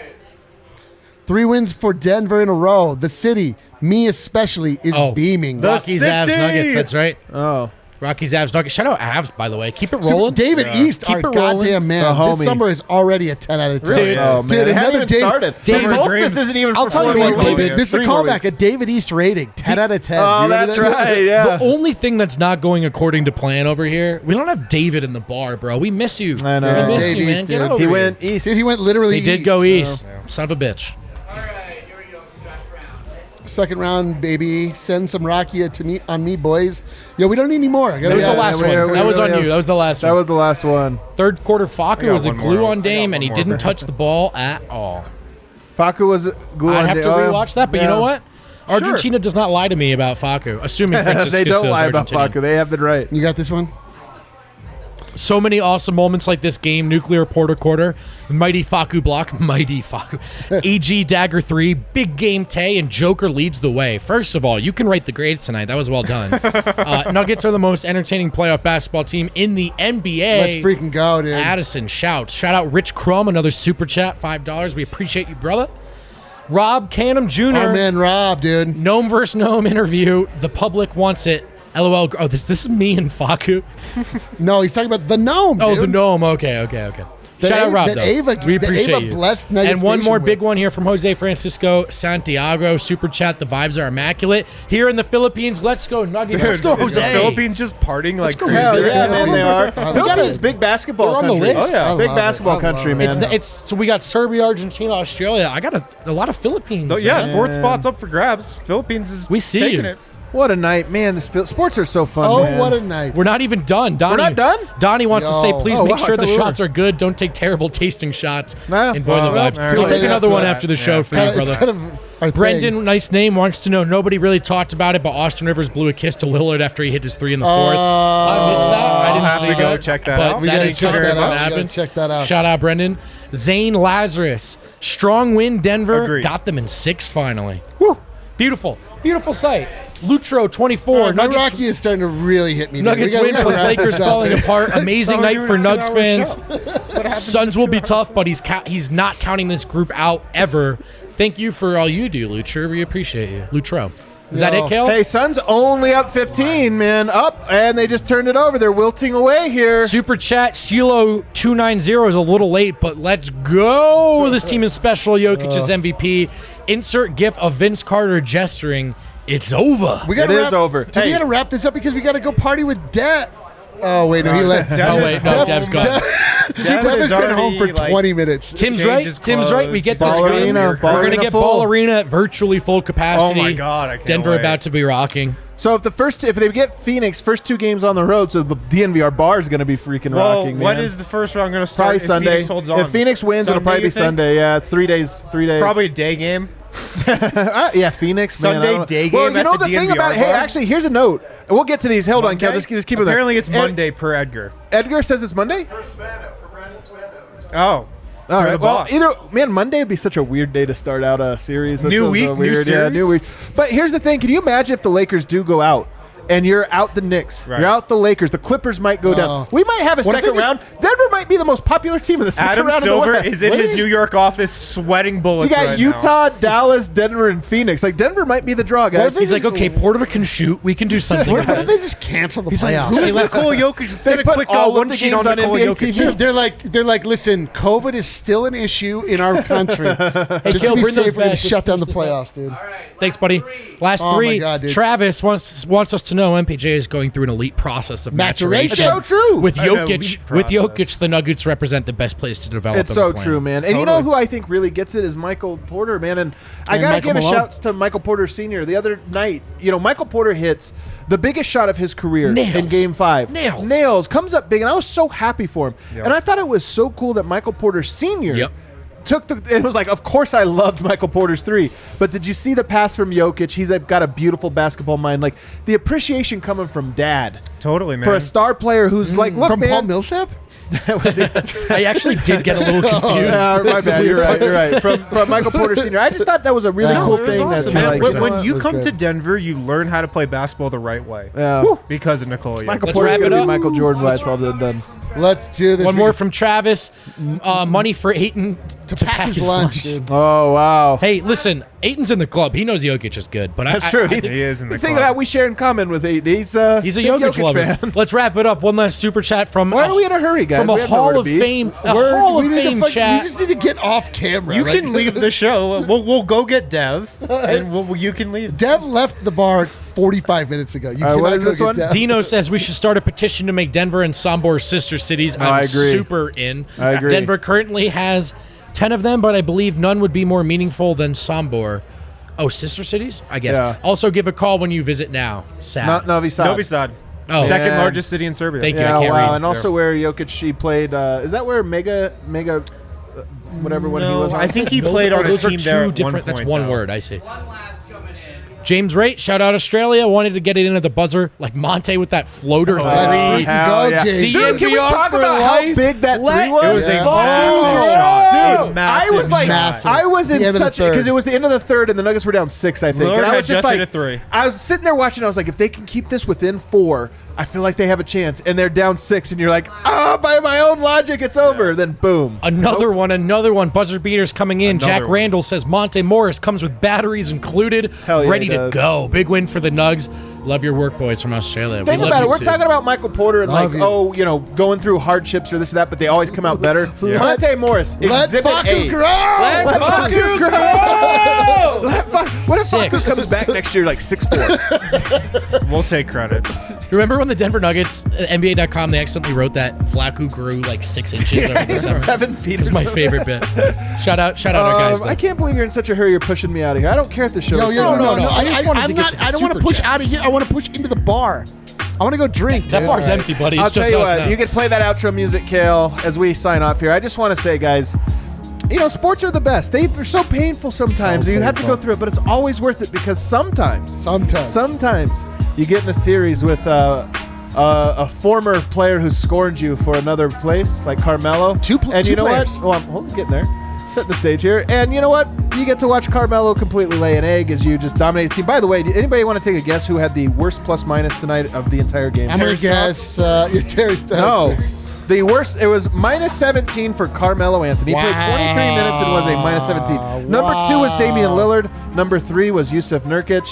3 wins for Denver in a row. The city, me especially, is beaming. The Rockies, Avs, city! Nuggets. That's right. Oh, Rockies, Avs, Nuggets. Shout out Avs, by the way. Keep it rolling. David East, Keep our it rolling. goddamn man. The This homie. summer is already a 10 out of 10. Really? Oh, Dude, man. It hasn't another even David. started. David The solstice Dreams. isn't even I'll for tell you 4 what, more David, weeks. This is a 3 more callback. weeks. A David East rating, 10 out of 10. Oh, You remember that's that? right. Yeah. The only thing that's not going according to plan over here, we don't have David in the bar, bro. We miss you. I know. We miss Dave you, man. East, Get dude. over He here. went east. Dude, he went literally He did east. go east. Son of a bitch. All right, here we go. Josh Brown. Second round, baby. Send some Rakia to me on me, boys. Yo, we don't need any more. That was the last one. That was on you. That was the last That one. was the last one. Third quarter, Facu got was a one glue more. on Dame, I got and he one didn't more. touch the ball at all. Facu was glue I on have the- to oh, yeah. rewatch that, but you Yeah. know what? Argentina does not lie to me about Facu, assuming Francisco They don't is lie about Argentinian. Facu. They have been right. You got this one? So many awesome moments like this game. Nuclear Porter quarter, mighty Facu block, mighty Facu. AG dagger 3, big game Tay, and Joker leads the way. First of all, you can write the grades tonight. That was well done. Nuggets are the most entertaining playoff basketball team in the NBA. Let's freaking go, dude. Addison shouts. Shout out Rich Crum, another super chat, $5. We appreciate you, brother. Rob Canham Jr. Our man Rob, dude. Gnome vs. Gnome interview. The public wants it. LOL. Oh, this is me and Facu. No, he's talking about the gnome. Oh, dude. the gnome. Okay. That Shout out Rob, that though. Ava- we that appreciate Ava you. blessed Nuggets And one Nation more with. big one here from Jose Francisco Santiago. Super chat. The vibes are immaculate. Here in the Philippines, let's go Nuggets. Let's go, Is Jose. the Philippines just partying like go, crazy? Hell Jose. yeah, man, they are. I love Philippines, it. big basketball They're on the country. list. Oh, yeah. I Big love it. basketball I country, love man. It's so we got Serbia, Argentina, Australia. I got a lot of Philippines. Oh, yeah, man. fourth spot's up for grabs. Philippines is We see taking you. it. What a night, man. Sports are so fun, Oh, man. what a night. We're not even done. Donnie, not done? Donnie wants to say, Yo. please Oh, make wow, sure I the thought we shots were. are good. Don't take terrible tasting shots. Nah. and void the Well, vibes. all We'll right. take Yeah, another that's one that. after the show for you, It's brother. kind of our Brendan, thing. nice name, wants to know, nobody really talked about it, but Austin Rivers blew a kiss to Lillard after he hit his 3 in the fourth. I missed that. I didn't have see to go that. check that but out. We that gotta is check very that what out. We gotta happened. check that out. Shout out, Brendan. Zane Lazarus. Strong win, Denver. Agreed. Got them in 6 finally. Woo! Beautiful. Beautiful sight. Lutro, 24. My Nuggets Rocky is starting to really hit me. dude. Nuggets We gotta- win we gotta plus wrap Lakers this up, falling dude. apart. Amazing We're night doing for a Nugs 2-hour fans. show. What happened to Suns the will be 2 tough, but he's not counting this group out ever. Thank you for all you do, Lutro. We appreciate you. Lutro. Is that Yo. it, Kale? Hey, Suns only up 15, man. Up, and they just turned it over. They're wilting away here. Super chat, Silo290 is a little late, but let's go. This team is special. Jokic is MVP. Insert gif of Vince Carter gesturing. It's over. We gotta It wrap, is over. Dude, we Hey. gotta wrap this up because we gotta go party with Det. Oh wait, no, he left. Oh, wait, no, Dev's gone. Dev has been home for 20 minutes. Tim's right. Tim's right. We get this Ball going. arena, We're ball going to arena get full. Ball Arena at virtually full capacity. Oh my God, I can't Denver wait. about to be rocking. So if they get Phoenix first 2 games on the road, so the DNVR bar is going to be freaking Well, rocking, man. when is the first round going to start? Probably if Sunday. Phoenix holds on? If Phoenix wins, it'll Sunday, probably you be think? Sunday. Yeah, 3 days. 3 days. Probably a day game. Yeah, Phoenix. man, Sunday I don't- day Well, game you at know the the thing DNVR about. Hey, bar? actually, here's a note. We'll get to these. Hold on, Kel. Just keep it there. Apparently, it's Ed- Monday per Edgar. Edgar says it's Monday. Oh. All right. the Well, boss. Monday would be such a weird day to start out a series. That New feels week, so new weird. Yeah, series? new week. But here's the thing: can you imagine if the Lakers do go out? And you're out the Knicks. Right. You're out the Lakers. The Clippers might go down. We might have a What if second they just- round. Denver might be the most popular team in the second Adam round Silver of the West. is in What his New York office sweating You bullets got right Utah, now. Dallas, Denver, and Phoenix. Like Denver might be the draw, guys. He's like, okay, Porter can shoot. We can do something. What about if it. they just cancel the playoffs? Who's Nikola Jokic? Let's get a put quick all of one the sheet games on on Nikola NBA Jokic. TV. They're like, listen, COVID is still an issue in our country. Just Kale, to be bring those safe, we're gonna back. shut down the Let's finish playoffs, dude. All right. Thanks, buddy. Last Oh my 3. God, dude. Travis wants us to know MPJ is going through an elite process of Maturation. maturation. It's so true. With An Jokic, elite with process. Jokic, the Nuggets represent the best place to develop. It's and so play. true, man. And you know who I think really gets it is Michael Porter, man. And I And got to Michael give a Malone. shout to Michael Porter Sr. The other night, Michael Porter hits the biggest shot of his career Nails. in Game 5. Nails. Comes up big, and I was so happy for him. Yep. And I thought it was so cool that Michael Porter Sr. Yep. It was like, of course I loved Michael Porter's 3, but did you see the pass from Jokic? He's got a beautiful basketball mind. Like the appreciation coming from dad Totally, man. for a star player who's like, look, From man. Paul Millsap? I actually did get a little confused. My bad. You're right. You're right. From Michael Porter Sr. I just thought that was a really No, cool It was thing. awesome, That's man. like, When- you know when what? you was come good. to Denver, you learn how to play basketball the right way Yeah. because of Nikola Jokic. Michael Let's Porter's wrap it gonna be up. Michael Jordan by it's all done. Let's do this. One more from Travis. Money for Ayton to pack his lunch. Oh, wow. Hey, listen, Aiton's in the club. He knows Jokic is good, but That's true. He is in the thing club. that we share in common with Aiton. He's a he's a big Jokic lover. fan. Let's wrap it up. One last super chat from. Why are we in a hurry, guys? From We a have nowhere Hall to of be. Fame, Hall of Fame We chat. just need to get off camera. You Like, can leave the show. We'll go get Dev, and you can leave. Dev left the bar 45 minutes ago. You All right, what cannot is go this get one? Dev. Dino says we should start a petition to make Denver and Sombor sister cities. I agree. Super in. I agree. Denver currently has 10 of them, but I believe none would be more meaningful than Sombor. Oh, sister cities? I guess. Yeah. Also give a call when you visit now. Sad. Not Novi Sad. Novi Sad. Oh. Second Yeah. largest city in Serbia. Thank you. Yeah, I can't wow. read. And also where Jokic, he played, is that where Mega, whatever one he was on? I think he No, played on a those are team two there at different. one That's point, one though. word. I see. One last coming in. James Raitt, shout out Australia. Wanted to get it into the buzzer like Monte with that floater Let's three. freaking hell go, yeah. James. Dude, can we DNVR talk for about how life. big that Let three was? It was a Yeah. massive shot. Dude, A massive I was like, massive. I was The in end of the such third. because it was the end of the third and the Nuggets were down 6, I think. Lillard And I had was just just like, hit a 3. I was sitting there watching. I was like, if they can keep this within 4, I feel like they have a chance. And they're down 6, and you're like, by my own logic, it's over. Then boom, Another one. Buzzer beaters coming in. Another Jack one. Randall says Monte Morris comes with batteries included. Hell yeah, ready he to does. go. Big win for the Nugs. Love your work, boys from Australia. Think we love about you it. We're too. talking about Michael Porter and Love like, you. going through hardships or this or that, but they always come out better. Monte Morris, Let Exhibit Facu A. grow! Let Facu grow! What if Facu 6. comes back next year like 6'4"? We'll take credit. Remember when the Denver Nuggets, NBA.com, they accidentally wrote that Flacco grew like 6 inches over the He's summer? 7 feet. It's or my something. favorite bit. Shout out our guys. I though. can't believe you're in such a hurry. You're pushing me out of here. I don't care if the show. No, is no, over. no. I just wanted to get to the I don't want to super push chats. out of here. I want to push into the bar. I want to go drink. That dude. bar's empty, buddy. I'll It's tell just you us what. now. You can play that outro music, Kale, as we sign off here. I just want to say, guys, sports are the best. They're so painful sometimes. So you have to go painful. through it, but it's always worth it because sometimes Sometimes. you get in a series with a former player who scorned you for another place, like Carmelo. And two you know players. what? Well, I'm getting there. Setting the stage here. And you know what? You get to watch Carmelo completely lay an egg as you just dominate his team. By the way, anybody want to take a guess who had the worst plus-minus tonight of the entire game? I'm going to guess you're Terry Stotts. No. The worst, it was minus 17 for Carmelo Anthony. He played 23 minutes and was a minus 17. Number 2 was Damian Lillard. Number 3 was Jusuf Nurkic.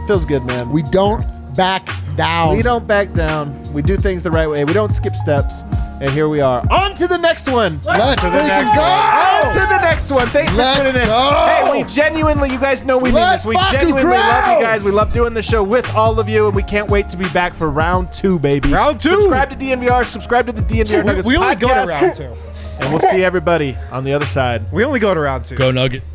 Feels good, man. We don't back down. We don't back down. We do things the right way. We don't skip steps. And here we are. On to the next one. Let's the freaking next go. On to the next one. Thanks Let's for tuning in. go. Hey, we genuinely, you guys know we mean Let's this. We fucking genuinely love grow. you guys. We love doing the show with all of you, and we can't wait to be back for round 2, baby. Round 2. Subscribe to DNVR. Subscribe to the DNVR Nuggets We only go to podcast. round 2. And we'll see everybody on the other side. We only go to round 2. Go Nuggets.